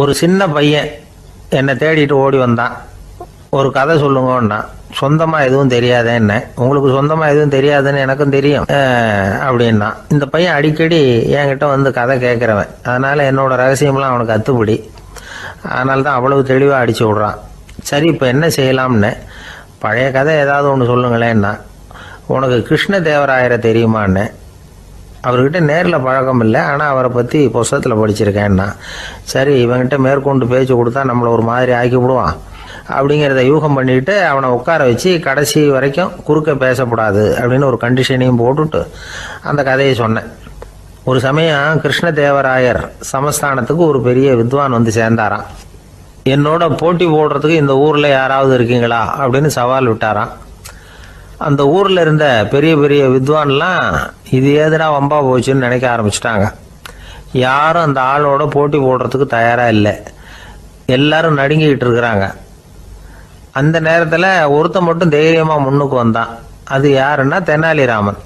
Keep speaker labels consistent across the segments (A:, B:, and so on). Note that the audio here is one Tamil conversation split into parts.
A: ஒரு சின்ன பையன் என்னை தேடிட்டு ஓடி வந்தான். ஒரு கதை சொல்லுங்கன்னா, சொந்தமாக எதுவும் தெரியாதே என்ன, உங்களுக்கு சொந்தமாக எதுவும் தெரியாதுன்னு எனக்கும் தெரியும் அப்படின்னா. இந்த பையன் அடிக்கடி என்கிட்ட வந்து கதை கேட்குறவன், அதனால் என்னோட ரகசியம்லாம் அவனுக்கு அத்துப்படி. அதனால தான் அவ்வளவு தெளிவாக அடித்து விட்றான். சரி, இப்போ என்ன செய்யலாம்னு, பழைய கதை ஏதாவது ஒன்று சொல்லுங்களேன்னா. உனக்கு கிருஷ்ணதேவராயரை தெரியுமான்னு. அவர்கிட்ட நேரில் பழக்கம் இல்லை, ஆனால் அவரை பற்றி புஸ்தகத்தில் படிச்சிருக்கேன்னா. சரி, இவன்கிட்ட மேற்கொண்டு பேச்சு கொடுத்தா நம்மளை ஒரு மாதிரி ஆக்கி விடுவான் அப்படிங்கிறத யூகம் பண்ணிட்டு அவனை உட்கார வச்சு கடைசி வரைக்கும் குறுக்க பேசக்கூடாது அப்படின்னு ஒரு கண்டிஷனையும் போட்டுட்டு அந்த கதையை சொன்னேன். ஒரு சமயம் கிருஷ்ணதேவராயர் சமஸ்தானத்துக்கு ஒரு பெரிய வித்வான் வந்து சேர்ந்தாராம். என்னோட போட்டி போடுறதுக்கு இந்த ஊரில் யாராவது இருக்கீங்களா அப்படின்னு சவால் விட்டாராம். அந்த ஊரில் இருந்த பெரிய பெரிய வித்வான்லாம் இது ஏதுனா வம்பா போச்சுன்னு நினைக்க ஆரம்பிச்சிட்டாங்க. யாரும் அந்த ஆளோட போட்டி போடுறதுக்கு தயாராக இல்லை. எல்லாரும் நடுங்கிக்கிட்டு இருக்கிறாங்க. அந்த நேரத்தில் ஒருத்தன் மட்டும் தைரியமாக முன்னுக்கு வந்தான். அது யாருன்னா தெனாலிராமன்.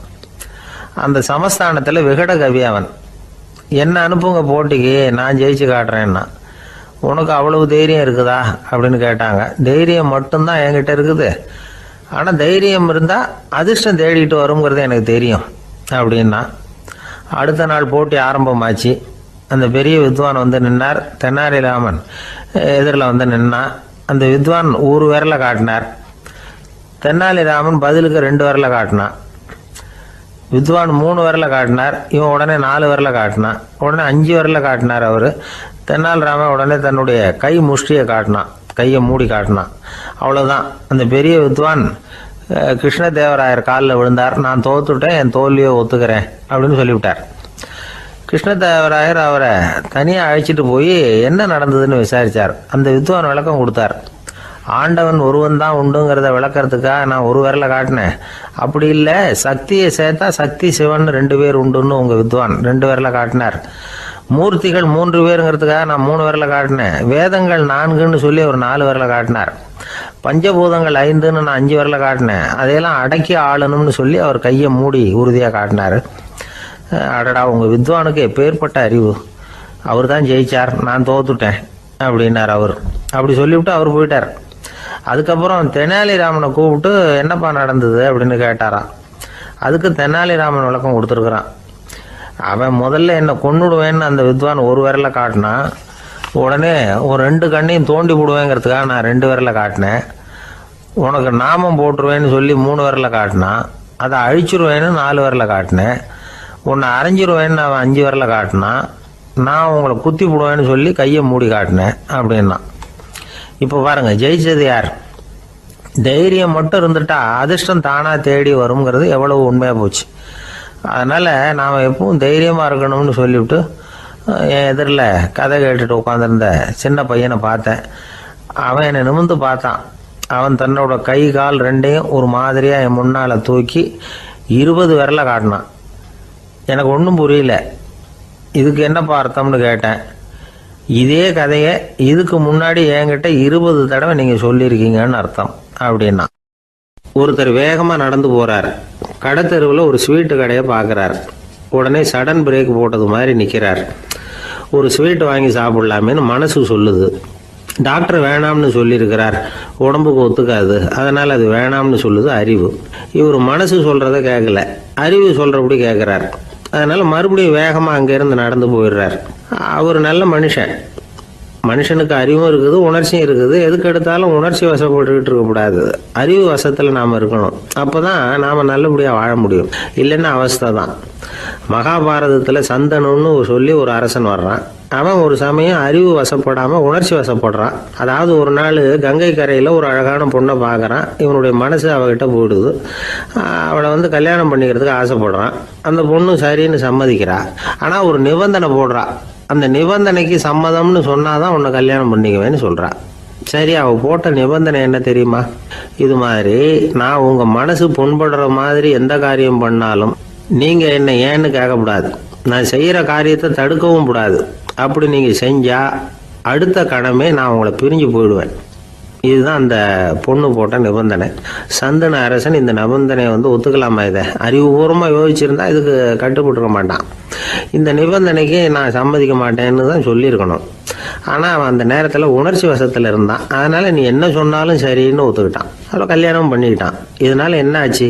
A: அந்த சமஸ்தானத்தில் விகட கவி அவன். என்ன அனுப்புங்க போட்டிக்கு, நான் ஜெயிச்சு காட்டுறேன்னா. உனக்கு அவ்வளவு தைரியம் இருக்குதா அப்படின்னு கேட்டாங்க. தைரியம் மட்டும்தான் என்கிட்ட இருக்குது, ஆனால் தைரியம் இருந்தால் அதிர்ஷ்டம் தேடிட்டு வருங்கிறது எனக்கு தெரியும் அப்படின்னா. அடுத்த நாள் போட்டி ஆரம்பமாச்சு. அந்த பெரிய வித்வான் வந்து நின்னார். தெனாலிராமன் எதிரில் வந்து நின்னான். அந்த வித்வான் ஒரு விரலை காட்டினார். தெனாலிராமன் பதிலுக்கு 2 விரலை காட்டினான். வித்வான் 3 விரலை காட்டினார். இவன் உடனே 4 விரலை காட்டினான். உடனே 5 விரலை காட்டினார் அவர். தெனாலிராமன் உடனே தன்னுடைய கை முஷ்டியை காட்டினான், கையை மூடி காட்டினான். அவ்வளோதான். அந்த பெரிய வித்வான் கிருஷ்ணதேவராயர் காலில் விழுந்தார். நான் தோத்துட்டேன், என் தோல்வியை ஒத்துக்கிறேன் அப்படின்னு சொல்லிவிட்டார். கிருஷ்ணதேவராயர் அவரை தனியாக அழைச்சிட்டு போய் என்ன நடந்ததுன்னு விசாரித்தார். அந்த வித்வான் விளக்கம் கொடுத்தார். ஆண்டவன் ஒருவன் தான் உண்டுங்கிறத விளக்கிறதுக்காக நான் ஒரு விரலை காட்டினேன். அப்படி இல்லை, சக்தியை சேர்த்தா சக்தி சிவன் 2 பேர் உண்டுன்னு உங்கள் வித்வான் 2 விரலை காட்டினார். மூர்த்திகள் 3 பேருங்கிறதுக்காக நான் 3 விரலை காட்டினேன். வேதங்கள் 4ன்னு சொல்லி ஒரு 4 விரலை காட்டினார். பஞ்சபூதங்கள் 5ன்னு நான் 5 விரலை காட்டினேன். அதையெல்லாம் அடக்கி ஆளணும்னு சொல்லி அவர் கையை மூடி உறுதியாக காட்டினார். அடடா, உங்கள் வித்வானுக்கு எப்பேற்பட்ட அறிவு, அவர் தான் ஜெயிச்சார், நான் தோத்துட்டேன் அப்படின்னார் அவர். அப்படி சொல்லிவிட்டு அவர் போயிட்டார். அதுக்கப்புறம் தெனாலிராமனை கூப்பிட்டு என்னப்பா நடந்தது அப்படின்னு கேட்டாராம். அதுக்கு தெனாலிராமன் விளக்கம் கொடுத்துருக்குறான். அவன் முதல்ல என்னை கொன்னுடுவேன்னு அந்த வித்வான் ஒரு விரலை காட்டினான். உடனே ஒரு 2 கண்ணையும் தோண்டி போடுவேங்கிறதுக்காக நான் 2 விரலை காட்டினேன். உனக்கு நாமம் போட்டுருவேன்னு சொல்லி 3 விரலை காட்டினான். அதை அழிச்சிருவேன்னு 4 விரலை காட்டினேன். உன்னை அரைஞ்சிருவேன்னு அவன் 5 விரலை காட்டினான். நான் உங்களை குத்தி போடுவேன்னு சொல்லி கையை மூடி காட்டினேன் அப்படின்னா. இப்போ பாருங்க, ஜெயிச்சது யார்? தைரியம் மட்டும் இருந்துட்டா அதிர்ஷ்டம் தானாக தேடி வருங்கிறது எவ்வளவு உண்மையாக போச்சு. அதனால் நாம் எப்பவும் தைரியமாக இருக்கணும்னு சொல்லிவிட்டு என் எதிரில் கதை கேட்டுட்டு உட்காந்துருந்த சின்ன பையனை பார்த்தேன். அவன் என்னை நிமிர்ந்து பார்த்தான். அவன் தன்னோட கை கால் 2ஐயும் ஒரு மாதிரியாக என் முன்னால் தூக்கி 20 விரலை காட்டினான். எனக்கு ஒன்றும் புரியல. இதுக்கு என்னப்பா அர்த்தம்னு கேட்டேன். இதே கதையை இதுக்கு முன்னாடி என்கிட்ட 20 தடவை நீங்கள் சொல்லியிருக்கீங்கன்னு அர்த்தம் அப்படின்னா. ஒருத்தர் வேகமாக நடந்து போகிறார். கடத்தெருவில் ஒரு ஸ்வீட்டு கடையை பார்க்குறார். உடனே சடன் பிரேக் போட்டது மாதிரி நிற்கிறார். ஒரு ஸ்வீட் வாங்கி சாப்பிட்லாமேன்னு மனசு சொல்லுது. டாக்டர் வேணாம்னு சொல்லியிருக்கிறார், உடம்புக்கு ஒத்துக்காது, அதனால் அது வேணாம்னு சொல்லுது அறிவு. இவர் மனசு சொல்கிறத கேட்கல, அறிவு சொல்கிறபடி கேட்குறார். அதனால் மறுபடியும் வேகமாக அங்கேருந்து நடந்து போயிடுறார். அவர் நல்ல மனுஷன். மனுஷனுக்கு அறிவும் இருக்குது, உணர்ச்சியும் இருக்குது. எதுக்கு எடுத்தாலும் உணர்ச்சி வசப்பட்டுக்கிட்டு இருக்கக்கூடாது, அறிவு வசத்தில் நாம் இருக்கணும். அப்போ தான் நாம் நல்லபடியாக வாழ முடியும். இல்லைன்னா அவஸ்தை தான். மகாபாரதத்தில் சந்தனுன்னு சொல்லி ஒரு அரசன் வர்றான். அவன் ஒரு சமயம் அறிவு வசப்படாமல் உணர்ச்சி வசப்படுறான். அதாவது ஒரு நாள் கங்கை கரையில் ஒரு அழகான பொண்ணை பார்க்குறான். இவனுடைய மனசு அவகிட்ட போயிடுது. அவளை வந்து கல்யாணம் பண்ணிக்கிறதுக்கு ஆசைப்படுறான். அந்த பொண்ணு சரின்னு சம்மதிக்கிறா. ஆனால் ஒரு நிபந்தனை போடுறா. அந்த நிபந்தனைக்கு சம்மதம்னு சொன்னாதான் உன்னை கல்யாணம் பண்ணிக்குவேன்னு சொல்றா. சரி, அவ போட்ட நிபந்தனை என்ன தெரியுமா? இது மாதிரி, நான் உங்க மனசு புண்படுற மாதிரி எந்த காரியம் பண்ணாலும் நீங்க என்ன ஏன்னு கேட்கக்கூடாது, நான் செய்யற காரியத்தை தடுக்கவும் கூடாது. அப்படி நீங்க செஞ்சா அடுத்த கணமே நான் உங்களை பிரிஞ்சு போயிடுவேன். இதுதான் அந்த பொண்ணு போட்ட நிபந்தனை. சந்தன அரசன் இந்த நிபந்தனையை வந்து ஒத்துக்கலாமா? இதை அறிவுபூர்வமாக யோசிச்சிருந்தா இதுக்கு கட்டுப்பட்டுருக்க மாட்டான். இந்த நிபந்தனைக்கு நான் சம்மதிக்க மாட்டேன்னு தான் சொல்லியிருக்கணும். ஆனால் அவன் அந்த நேரத்தில் உணர்ச்சி வசத்தில் இருந்தான். அதனால் நீ என்ன சொன்னாலும் சரின்னு ஒத்துக்கிட்டான். அதில் கல்யாணம் பண்ணிக்கிட்டான். இதனால் என்ன ஆச்சு?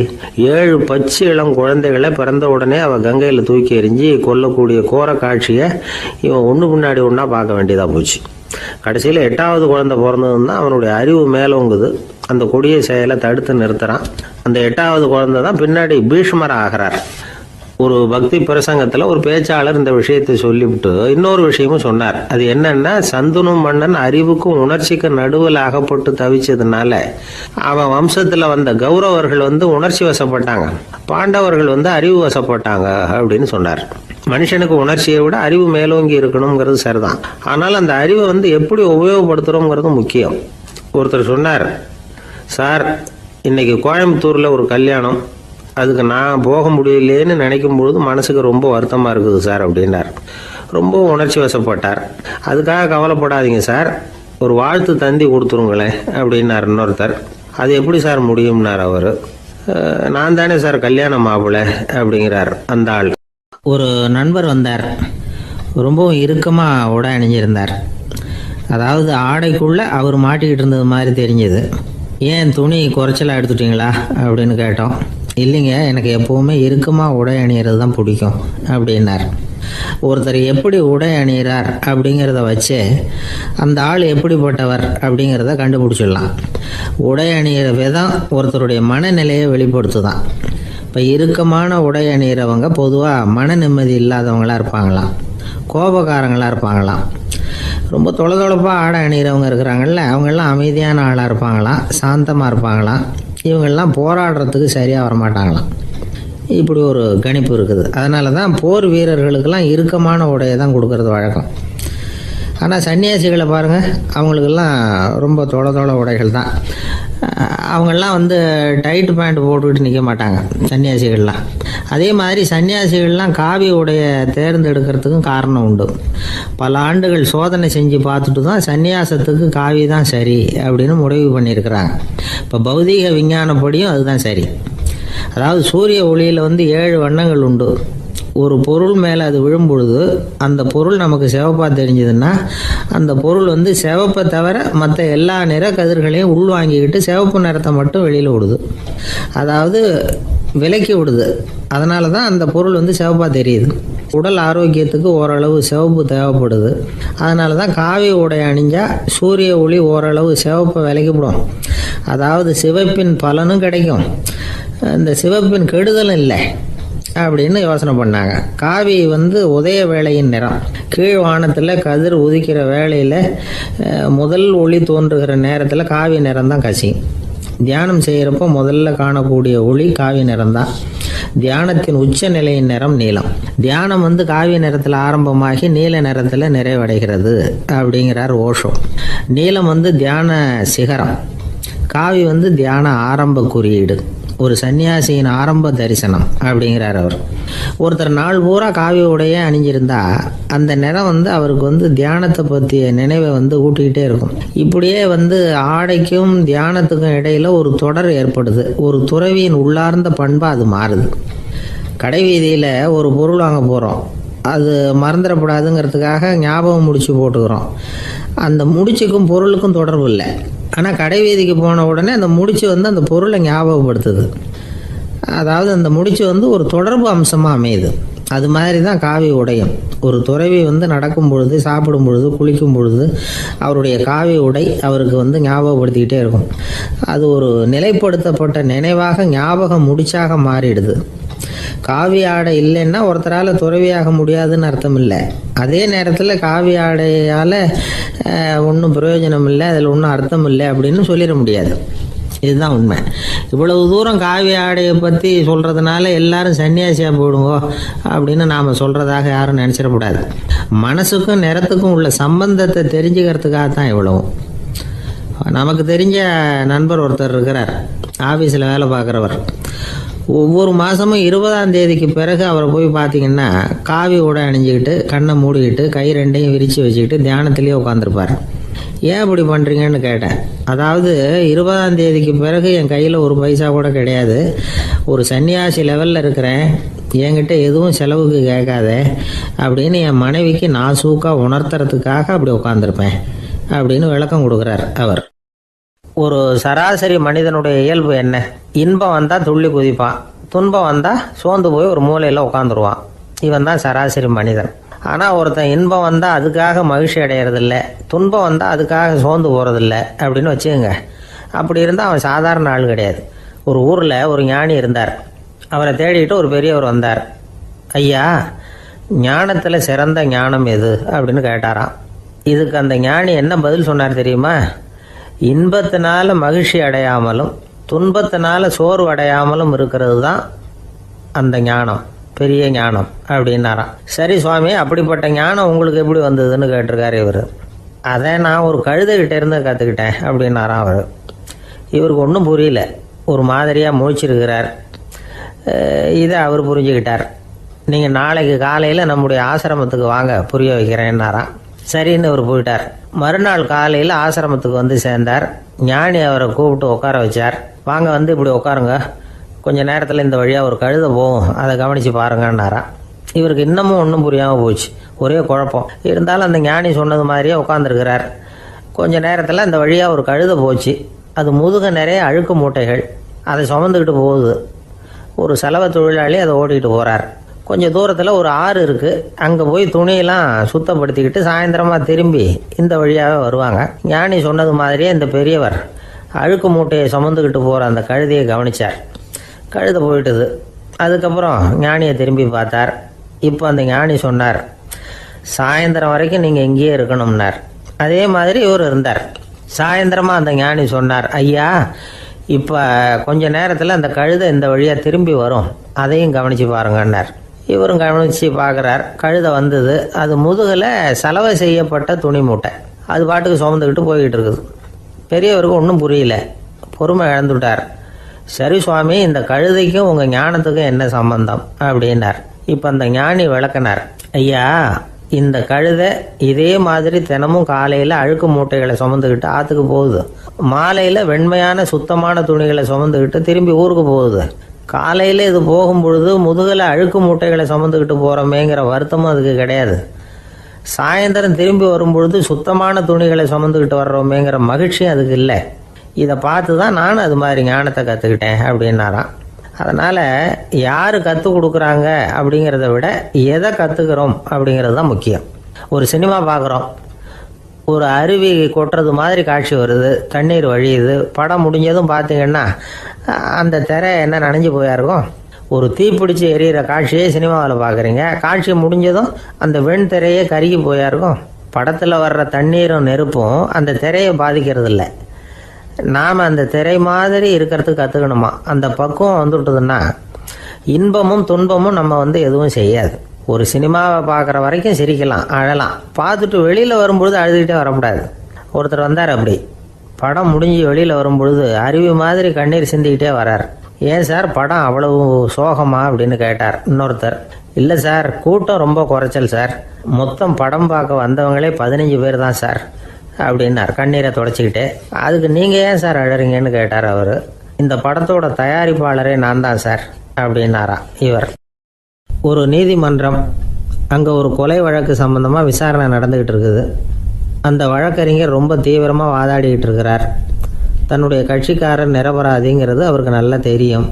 A: 7 பச்சை இளம் குழந்தைகளை பிறந்த உடனே அவள் கங்கையில் தூக்கி எறிஞ்சி கொல்லக்கூடிய கோர காட்சியை இவன் ஒன்று பின்னாடி ஒன்றா பார்க்க வேண்டியதாக போச்சு. கடைசியில் 8வது குழந்தை பிறந்ததுன்னா அவனுடைய அறிவு மேலோங்குது. அந்த கொடிய செயலை தடுத்து நிறுத்துறான். அந்த 8வது குழந்தை தான் பின்னாடி பீஷ்மர் ஆகிறார். ஒரு பக்தி பிரசங்கத்தில் ஒரு பேச்சாளர் இந்த விஷயத்தை சொல்லிவிட்டு இன்னொரு விஷயமும் சொன்னார். அது என்னன்னா, சந்துனு மன்னன் அறிவுக்கும் உணர்ச்சிக்கும் நடுவில் அகப்பட்டு தவிச்சதுனால அவன் வம்சத்தில் வந்த கௌரவர்கள் உணர்ச்சி வசப்பட்டாங்க, பாண்டவர்கள் அறிவு வசப்பட்டாங்க அப்படின்னு சொன்னார். மனுஷனுக்கு உணர்ச்சியை விட அறிவு மேலோங்கி இருக்கணுங்கிறது சரிதான். ஆனால் அந்த அறிவை எப்படி உபயோகப்படுத்துகிறோங்கிறது முக்கியம். ஒருத்தர் சொன்னார், சார் இன்னைக்கு கோயம்புத்தூரில் ஒரு கல்யாணம், அதுக்கு நான் போக முடியலேன்னு நினைக்கும் பொழுது மனசுக்கு ரொம்ப வருத்தமாக இருக்குது சார் அப்படின்னார். ரொம்ப உணர்ச்சி வசப்பட்டார். அதுக்காக கவலைப்படாதீங்க சார், ஒரு வாழ்த்து தந்தி கொடுத்துருங்களேன் அப்படின்னார் இன்னொருத்தர். அது எப்படி சார் முடியும்னார் அவர். நான் தானே சார் கல்யாண மாப்பிள்ளை அப்படிங்கிறார் அந்த ஆள். ஒரு நண்பர் வந்தார். ரொம்பவும் இறுக்கமாக உடை அணிஞ்சிருந்தார். அதாவது ஆடைக்குள்ளே அவர் மாட்டிக்கிட்டு இருந்தது மாதிரி தெரிஞ்சது. ஏன் துணி குறைச்சலாக எடுத்துட்டிங்களா அப்படின்னு கேட்டோம். இல்லைங்க, எனக்கு எப்போவுமே இறுக்கமாக உடை அணிகிறது தான் பிடிக்கும் அப்படின்னார். ஒருத்தர் எப்படி உடை அணிகிறார் அப்படிங்கிறத வச்சு அந்த ஆள் எப்படிப்பட்டவர் அப்படிங்கிறத கண்டுபிடிச்சிடலாம். உடை அணிகிற விதம் ஒருத்தருடைய மனநிலையை வெளிப்படுத்துதான். இப்போ இறுக்கமான உடை அணிகிறவங்க பொதுவாக மன நிம்மதி இல்லாதவங்களாக இருப்பாங்களாம், கோபக்காரங்களாக இருப்பாங்களாம். ரொம்ப தொலைதொலைப்பாக ஆடை அணிகிறவங்க இருக்கிறாங்கல்ல, அவங்கெல்லாம் அமைதியான ஆளாக இருப்பாங்களாம், சாந்தமாக இருப்பாங்களாம். இவங்கெல்லாம் போராடுறதுக்கு சரியாக வரமாட்டாங்களாம். இப்படி ஒரு கணிப்பு இருக்குது. அதனால தான் போர் வீரர்களுக்கெல்லாம் இறுக்கமான உடையை தான் கொடுக்கறது வழக்கம். ஆனால் சன்னியாசிகளை பாருங்கள், அவங்களுக்கெல்லாம் ரொம்ப தொலை உடைகள் தான். அவங்கெல்லாம் டைட் பேண்ட் போட்டுக்கிட்டு நிற்க மாட்டாங்க சன்னியாசிகள்லாம். அதே மாதிரி சன்னியாசிகள்லாம் காவி உடைய தேர்ந்தெடுக்கிறதுக்கும் காரணம் உண்டு. பல ஆண்டுகள் சோதனை செஞ்சு பார்த்துட்டு தான் சன்னியாசத்துக்கு காவி தான் சரி அப்படின்னு முடிவு பண்ணியிருக்கிறாங்க. இப்போ பௌதீக விஞ்ஞானப்படியும் அதுதான் சரி. அதாவது சூரிய ஒளியில் 7 வண்ணங்கள் உண்டு. ஒரு பொருள் மேலே அது விழும்பொழுது அந்த பொருள் நமக்கு சிவப்பாக தெரிஞ்சதுன்னா அந்த பொருள் சிவப்பை தவிர மற்ற எல்லா நிற கதிர்களையும் உள்வாங்கிக்கிட்டு சிவப்பு நிறத்தை மட்டும் வெளியில் விடுது. அதாவது விலக்கி விடுது. அதனால தான் அந்த பொருள் சிவப்பாக தெரியுது. உடல் ஆரோக்கியத்துக்கு ஓரளவு சிவப்பு தேவைப்படுது. அதனால தான் காவி உடை அணிஞ்சால் சூரிய ஒளி ஓரளவு சிவப்பை விலக்கிவிடும். அதாவது சிவப்பின் பலனும் கிடைக்கும், இந்த சிவப்பின் கெடுதலும் இல்லை அப்படின்னு யோசனை பண்ணாங்க. காவி உதய வேளையின் நிறம். கீழ் வானத்தில் கதிர் உதிக்கிற வேளையில் முதல் ஒளி தோன்றுகிற நேரத்தில் காவி நிறம் தான் கசியும். தியானம் செய்கிறப்போ முதல்ல காணக்கூடிய ஒளி காவி நிறம்தான். தியானத்தின் உச்ச நிலையின் நிறம் நீலம். தியானம் காவி நிறத்தில் ஆரம்பமாகி நீல நிறத்தில் நிறைவடைகிறது அப்படிங்கிறார் ஓஷோ. நீலம் தியான சிகரம், காவி தியான ஆரம்ப குறியீடு, ஒரு சன்னியாசியின் ஆரம்ப தரிசனம் அப்படிங்கிறார் அவர். ஒருத்தர் நாள் பூரா காவி உடையே அணிஞ்சிருந்தா அந்த நிறம் அவருக்கு தியானத்தை பற்றிய நினைவை ஊட்டிக்கிட்டே இருக்கும். இப்படியே ஆடைக்கும் தியானத்துக்கும் இடையில ஒரு தொடர் ஏற்படுது. ஒரு துறவியின் உள்ளார்ந்த பண்பாக அது மாறுது. கடை வீதியில் ஒரு பொருள் வாங்க போகிறோம், அது மறந்துடக்கூடாதுங்கிறதுக்காக ஞாபகம் முடிச்சு போட்டுக்கிறோம். அந்த முடிச்சுக்கும் பொருளுக்கும் தொடர்பு இல்லை. ஆனால் கடை வீதிக்கு போன உடனே அந்த முடிச்சு அந்த பொருளை ஞாபகப்படுத்துது. அதாவது அந்த முடிச்சு ஒரு தொடர்பு அம்சமாக அமையுது. அது மாதிரி தான் காவி உடையும். ஒரு துறவி நடக்கும் பொழுது, சாப்பிடும் பொழுது, குளிக்கும் பொழுது அவருடைய காவி உடை அவருக்கு ஞாபகப்படுத்திக்கிட்டே இருக்கும். அது ஒரு நிலைப்படுத்தப்பட்ட நினைவாக ஞாபக முடிச்சாக மாறிடுது. காவி ஆடை இல்லைன்னா ஒருத்தரால் துறவியாக முடியாதுன்னு அர்த்தம் இல்லை. அதே நேரத்தில் காவி ஆடையால் ஒன்றும் பிரயோஜனம் இல்லை, அதில் ஒன்றும் அர்த்தம் இல்லை அப்படின்னு சொல்லிட முடியாது. இதுதான் உண்மை. இவ்வளவு தூரம் காவி ஆடையை பற்றி சொல்கிறதுனால எல்லாரும் சன்னியாசியாக போயிடுங்கோ அப்படின்னு நாம் சொல்கிறதாக யாரும் நினச்சிடக்கூடாது. மனசுக்கும் நிறத்துக்கும் உள்ள சம்பந்தத்தை தெரிஞ்சுக்கிறதுக்காக தான் இவ்வளவும். நமக்கு தெரிஞ்ச நண்பர் ஒருத்தர் இருக்கிறார், ஆஃபீஸில் வேலை பார்க்குறவர். ஒவ்வொரு மாதமும் 20ஆம் தேதிக்கு பிறகு அவரை போய் பார்த்தீங்கன்னா காவி உடை அணிஞ்சிக்கிட்டு, கண்ணை மூடிக்கிட்டு, கை ரெண்டையும் விரித்து வச்சுக்கிட்டு தியானத்திலேயே உட்காந்துருப்பார். ஏன் இப்படி பண்ணுறீங்கன்னு கேட்டேன். அதாவது 20ஆம் தேதிக்கு பிறகு என் கையில் ஒரு பைசா கூட கிடையாது, ஒரு சன்னியாசி லெவலில் இருக்கிறேன், என்கிட்ட எதுவும் செலவுக்கு கேட்காத அப்படின்னு என் மனைவிக்கு நான் சூக்காக உணர்த்துறதுக்காக அப்படி உட்காந்துருப்பேன் அப்படின்னு விளக்கம் கொடுக்குறார் அவர். ஒரு சராசரி மனிதனுடைய இயல்பு என்ன? இன்பம் வந்தால் துள்ளி குதிப்பான், துன்பம் வந்தால் சோர்ந்து போய் ஒரு மூலையில் உட்காந்துருவான். இவன் தான் சராசரி மனிதன். ஆனால் ஒருத்தன் இன்பம் வந்தால் அதுக்காக மகிழ்ச்சி அடையிறதில்ல, துன்பம் வந்தால் அதுக்காக சோர்ந்து போகிறதில்ல அப்படின்னு வச்சுக்கோங்க. அப்படி இருந்தால் அவன் சாதாரண ஆள் கிடையாது. ஒரு ஊரில் ஒரு ஞானி இருந்தார். அவரை தேடிட்டு ஒரு பெரியவர் வந்தார். ஐயா, ஞானத்தில் சிறந்த ஞானம் எது அப்படின்னு கேட்டாராம். இதுக்கு அந்த ஞானி என்ன பதில் சொன்னார் தெரியுமா? இன்பத்தினால மகிழ்ச்சி அடையாமலும் துன்பத்தினால சோர்வு அடையாமலும் இருக்கிறது தான் அந்த ஞானம், பெரிய ஞானம் அப்படின்னாராம். சரி சுவாமி, அப்படிப்பட்ட ஞானம் உங்களுக்கு எப்படி வந்ததுன்னு கேட்டிருக்காரு இவர். அதை நான் ஒரு கழுதைகிட்ட இருந்து கற்றுக்கிட்டேன் அப்படின்னாராம் அவர். இவருக்கு ஒன்றும் புரியல, ஒரு மாதிரியாக முழிச்சிருக்கிறார். இதை அவர் புரிஞ்சுக்கிட்டார். நீங்கள் நாளைக்கு காலையில் நம்முடைய ஆசிரமத்துக்கு வாங்க, புரிய வைக்கிறேன்னாராம். சரின்னு அவர் போயிட்டார். மறுநாள் காலையில் ஆசிரமத்துக்கு வந்து சேர்ந்தார். ஞானி அவரை கூப்பிட்டு உட்கார வச்சார். வாங்க, வந்து இப்படி உட்காருங்க, கொஞ்ச நேரத்தில் இந்த வழியாக ஒரு கழுதை போகும், அதை கவனித்து பாருங்கன்னாராம். இவருக்கு இன்னமும் ஒன்றும் புரியாமல் போச்சு, ஒரே குழப்பம். இருந்தாலும் அந்த ஞானி சொன்னது மாதிரியே உட்காந்துருக்கிறார். கொஞ்ச நேரத்தில் அந்த வழியாக ஒரு கழுதை போச்சு. அது முதுக நிறைய அழுக்கு மூட்டைகள், அதை சுமந்துக்கிட்டு போகுது. ஒரு சலவை தொழிலாளி அதை ஓட்டிகிட்டு போகிறார். கொஞ்சம் தூரத்தில் ஒரு ஆறு இருக்குது, அங்கே போய் துணியெல்லாம் சுத்தப்படுத்திக்கிட்டு சாயந்தரமாக திரும்பி இந்த வழியாகவே வருவாங்க. ஞானி சொன்னது மாதிரியே இந்த பெரியவர் அழுக்கு மூட்டையை சுமந்துக்கிட்டு போகிற அந்த கழுதையை கவனித்தார். கழுதை போயிட்டுது. அதுக்கப்புறம் ஞானியை திரும்பி பார்த்தார். இப்போ அந்த ஞானி சொன்னார், சாயந்தரம் வரைக்கும் நீங்கள் இங்கேயே இருக்கணும்னார். அதே மாதிரி இவர் இருந்தார். சாயந்தரமாக அந்த ஞானி சொன்னார், ஐயா, இப்போ கொஞ்ச நேரத்தில் அந்த கழுதை இந்த வழியாக திரும்பி வரும், அதையும் கவனித்து பாருங்கன்னார். இவரும் கவனித்து பார்க்குறார். கழுதை வந்தது. அது முதுகில் சலவை செய்யப்பட்ட துணி மூட்டை, அது பாட்டுக்கு சுமந்துக்கிட்டு போய்கிட்டு இருக்குது. பெரியவருக்கு ஒன்றும் புரியல, பொறுமை இழந்துவிட்டார். சரி சுவாமி, இந்த கழுதைக்கும் உங்கள் ஞானத்துக்கும் என்ன சம்பந்தம் அப்படின்னார். இப்போ அந்த ஞானி விளக்கினார். ஐயா, இந்த கழுதை இதே மாதிரி தினமும் காலையில் அழுக்கு மூட்டைகளை சுமந்துக்கிட்டு ஆற்றுக்கு போகுது, மாலையில் வெண்மையான சுத்தமான துணிகளை சுமந்துக்கிட்டு திரும்பி ஊருக்கு போகுது. காலையில் இது போகும் பொழுது முதுகில் அழுக்கு மூட்டைகளை சுமந்துக்கிட்டு போகிறோமேங்கிற வருத்தமும் அதுக்கு கிடையாது. சாயந்தரம் திரும்பி வரும்பொழுது சுத்தமான துணிகளை சுமந்துக்கிட்டு வர்றோமேங்கிற மகிழ்ச்சியும் அதுக்கு இல்லை. இதை பார்த்து தான் நானும் அது மாதிரி ஞானத்தை கற்றுக்கிட்டேன் அப்படின்னாராம். அதனால் யார் கற்றுக் கொடுக்குறாங்க அப்படிங்கிறத விட எதை கற்றுக்கிறோம் அப்படிங்கிறது தான் முக்கியம். ஒரு சினிமா பார்க்குறோம், ஒரு அருவி கொட்டுறது மாதிரி காட்சி வருது, தண்ணீர் வழியுது. படம் முடிஞ்சதும் பார்த்தீங்கன்னா அந்த திரை என்ன நனைஞ்சு போயா இருக்கும். ஒரு தீப்பிடிச்சு எரியிற காட்சியே சினிமாவில் பார்க்குறீங்க, காட்சி முடிஞ்சதும் அந்த வெண் திரையே கருகி போயா இருக்கும். படத்தில் வர்ற தண்ணீரும் நெருப்பும் அந்த திரையை பாதிக்கிறது இல்லை. நாம் அந்த திரை மாதிரி இருக்கிறதுக்கு கற்றுக்கணுமா. அந்த பக்குவம் வந்துவிட்டதுன்னா இன்பமும் துன்பமும் நம்ம எதுவும் செய்யாது. ஒரு சினிமாவை பார்க்குற வரைக்கும் சிரிக்கலாம், அழலாம், பார்த்துட்டு வெளியில் வரும்பொழுது அழுதுகிட்டே வரக்கூடாது. ஒருத்தர் வந்தார், அப்படி படம் முடிஞ்சு வெளியில் வரும்பொழுது அருவி மாதிரி கண்ணீர் சிந்திக்கிட்டே வரார். ஏன் சார், படம் அவ்வளவு சோகமா அப்படின்னு கேட்டார். இன்னொருத்தர், இல்லை சார், கூட்டம் ரொம்ப குறைச்சல் சார், மொத்தம் படம் பார்க்க வந்தவங்களே 15 பேர் தான் சார் அப்படின்னார் கண்ணீரை தொடச்சிக்கிட்டே. அதுக்கு நீங்கள் ஏன் சார் அழறீங்கன்னு கேட்டார் அவர். இந்த படத்தோட தயாரிப்பாளரே நான் தான் சார் அப்படின்னாரா இவர். ஒரு நீதிமன்றம், அங்கே ஒரு கொலை வழக்கு சம்பந்தமாக விசாரணை நடந்துக்கிட்டு இருக்குது. அந்த வழக்கறிஞர் ரொம்ப தீவிரமாக வாதாடிக்கிட்டு இருக்கிறார். தன்னுடைய கட்சிக்காரர் நிரபராதிங்கிறது அவருக்கு நல்லா தெரியும்.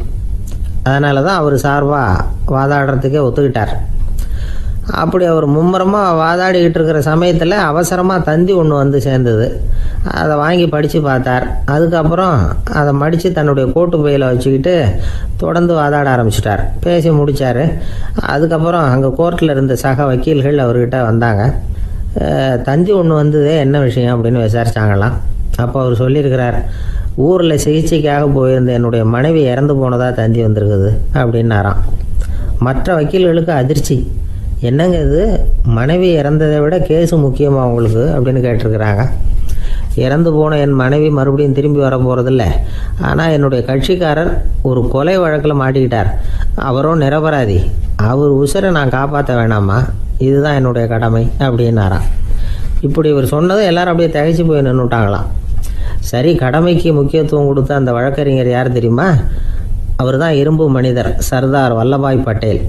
A: அதனால தான் அவர் சார்பாக வாதாடுறதுக்கே ஒத்துக்கிட்டார். அப்படி அவர் மும்முரமாக வாதாடிக்கிட்டு இருக்கிற சமயத்தில் அவசரமாக தந்தி ஒன்று சேர்ந்தது. அதை வாங்கி படித்து பார்த்தார். அதுக்கப்புறம் அதை மடித்து தன்னுடைய கோட்டு பையில் வச்சுக்கிட்டு தொடர்ந்து வாதாட ஆரம்பிச்சிட்டார். பேசி முடித்தார். அதுக்கப்புறம் அங்கே கோர்ட்டில் இருந்த சக வக்கீல்கள் அவர்கிட்ட வந்தாங்க. தந்தி ஒன்று வந்ததே, என்ன விஷயம் அப்படின்னு விசாரித்தாங்களாம். அப்போ அவர் சொல்லியிருக்கிறார், ஊரில் சிகிச்சைக்காக போயிருந்த என்னுடைய மனைவி இறந்து போனதாக தந்தி வந்திருக்குது அப்படின்னாராம். மற்ற வக்கீல்களுக்கு அதிர்ச்சி. என்னங்க இது, மனைவி இறந்ததை விட கேஸு முக்கியமாக உங்களுக்கு அப்படின்னு கேட்டிருக்கிறாங்க. இறந்து போன என் மனைவி மறுபடியும் திரும்பி வர போகிறதில்ல, ஆனால் என்னுடைய கட்சிக்காரர் ஒரு கொலை வழக்கில் மாட்டிக்கிட்டார், அவரும் நிரபராதி, அவர் உசுரை நான் காப்பாற்ற வேணாமா, இதுதான் என்னுடைய கடமை அப்படின்னாராம். இப்படி இவர் சொன்னதும் எல்லாரும் அப்படியே திகைச்சு போய் நின்றுட்டாங்களாம். சரி, கடமைக்கு முக்கியத்துவம் கொடுத்த அந்த வழக்கறிஞர் யார் தெரியுமா? அவர் தான் இரும்பு மனிதர் சர்தார் வல்லபாய் பட்டேல்.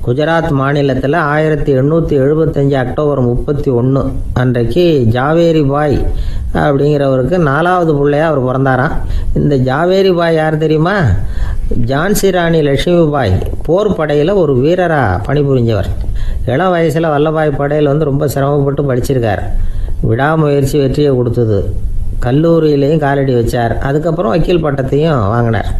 A: குஜராத் மாநிலத்தில் 1875 அக்டோபர் 31 அன்றைக்கு ஜாவேரி பாய் அப்படிங்கிறவருக்கு 4வது பிள்ளையா அவர் பிறந்தாராம். இந்த ஜாவேரி பாய் யார் தெரியுமா? ஜான்சி ராணி லட்சுமி பாய் போர் படையில் ஒரு வீரராக பணிபுரிஞ்சவர். இளம் வயசில் வல்லபாய் பட்டேல் ரொம்ப சிரமப்பட்டு படிச்சிருக்கார். விடாமுயற்சி வெற்றியை கொடுத்தது. கல்லூரியிலையும் காலடி வச்சார். அதுக்கப்புறம் வக்கீல் பட்டத்தையும் வாங்கினார்.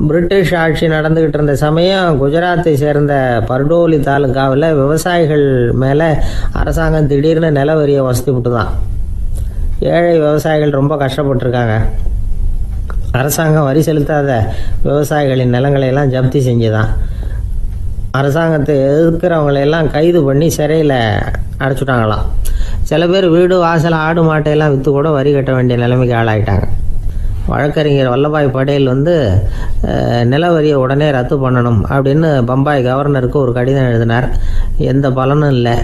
A: பிரிட்டிஷ் ஆட்சி நடந்துக்கிட்டு இருந்த சமயம் குஜராத்தை சேர்ந்த பர்டோலி தாலுக்காவில் விவசாயிகள் மேலே அரசாங்கம் திடீர்னு நில வரியை வசதி விட்டு தான். ஏழை விவசாயிகள் ரொம்ப கஷ்டப்பட்டுருக்காங்க. அரசாங்கம் வரி செலுத்தாத விவசாயிகளின் நிலங்களையெல்லாம் ஜப்தி செஞ்சுதான். அரசாங்கத்தை எதிர்க்கிறவங்களையெல்லாம் கைது பண்ணி சிறையில் அடைச்சிட்டாங்களாம். சில பேர் வீடு வாசல் ஆடு மாட்டையெல்லாம் விற்று கூட வரி கட்ட வேண்டிய நிலைமைக்கு ஆளாயிட்டாங்க. வழக்கறிஞர் வல்லபாய் பட்டேல் நில வரியை உடனே ரத்து பண்ணணும் அப்படின்னு பம்பாய் கவர்னருக்கு ஒரு கடிதம் எழுதினார். எந்த பலனும் இல்லை.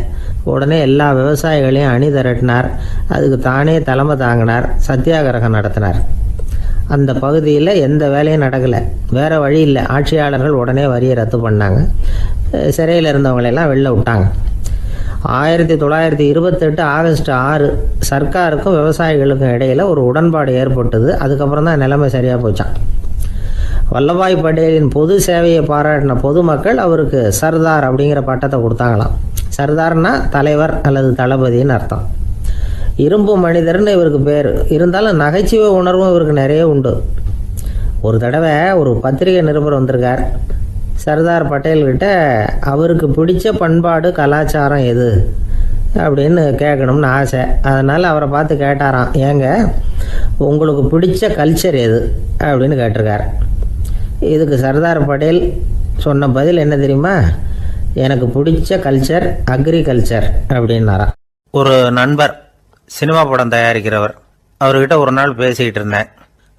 A: உடனே எல்லா விவசாயிகளையும் அணி திரட்டினார். அதுக்கு தானே தலைமை தாங்கினார். சத்தியாகிரகம் நடத்தினார். அந்த பகுதியில் எந்த வேலையும் நடக்கலை. வேறு வழி இல்லை. ஆட்சியாளர்கள் உடனே வரியை ரத்து பண்ணாங்க. சிறையில் இருந்தவங்களெல்லாம் வெளில விட்டாங்க. 1928 ஆகஸ்ட் 6 சர்க்காருக்கும் விவசாயிகளுக்கும் இடையில் ஒரு உடன்பாடு ஏற்பட்டது. அதுக்கப்புறம் தான் நிலைமை சரியாக போச்சான். வல்லபாய் பட்டேலின் பொது சேவையை பாராட்டின பொதுமக்கள் அவருக்கு சர்தார் அப்படிங்கிற பட்டத்தை கொடுத்தாங்களாம். சர்தார்னா தலைவர் அல்லது தளபதின்னு அர்த்தம். இரும்பு மனிதர்னு இவருக்கு பேர். இருந்தாலும் நகைச்சுவை உணர்வும் இவருக்கு நிறைய உண்டு. ஒரு தடவை ஒரு பத்திரிகை நிருபர் வந்திருக்கார். சர்தார் பட்டேல்கிட்ட அவருக்கு பிடிச்ச பண்பாடு கலாச்சாரம் எது அப்படின்னு கேட்கணும்னு ஆசை. அதனால் அவரை பார்த்து கேட்டாராம், ஏங்க உங்களுக்கு பிடிச்ச கல்ச்சர் எது அப்படின்னு கேட்டிருக்கார். இதுக்கு சர்தார் பட்டேல் சொன்ன பதில் என்ன தெரியுமா? எனக்கு பிடிச்ச கல்ச்சர் அக்ரிகல்ச்சர் அப்படின்னாராம். ஒரு நண்பர் சினிமா படம் தயாரிக்கிறவர், அவர்கிட்ட ஒரு நாள் பேசிக்கிட்டு இருந்தேன்.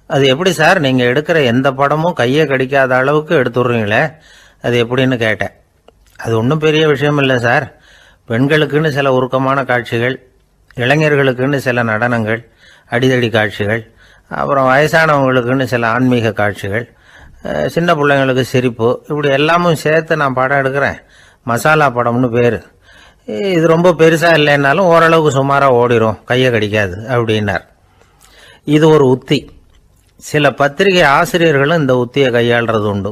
A: அது எப்படி சார், நீங்கள் எடுக்கிற எந்த படமும் கையை கடிக்காத அளவுக்கு எடுத்துடுறீங்களே, அது எப்படின்னு கேட்டேன். அது ஒன்றும் பெரிய விஷயம் இல்லை சார். பெண்களுக்குன்னு சில உருக்கமான காட்சிகள், இளைஞர்களுக்குன்னு சில நடனங்கள், அடிதடி காட்சிகள், அப்புறம் வயசானவங்களுக்குன்னு சில ஆன்மீக காட்சிகள், சின்ன பிள்ளைங்களுக்கு சிரிப்பு, இப்படி எல்லாமும் சேர்த்து நான் படம் எடுக்கிறேன். மசாலா படம்னு பேர். இது ரொம்ப பெருசாக இல்லைன்னாலும் ஓரளவுக்கு சுமாராக ஓடிடும், கையை கடிக்காது அப்படின்னார். இது ஒரு உத்தி. சில பத்திரிகை ஆசிரியர்களும் இந்த உத்தியை கையாளுறது உண்டு.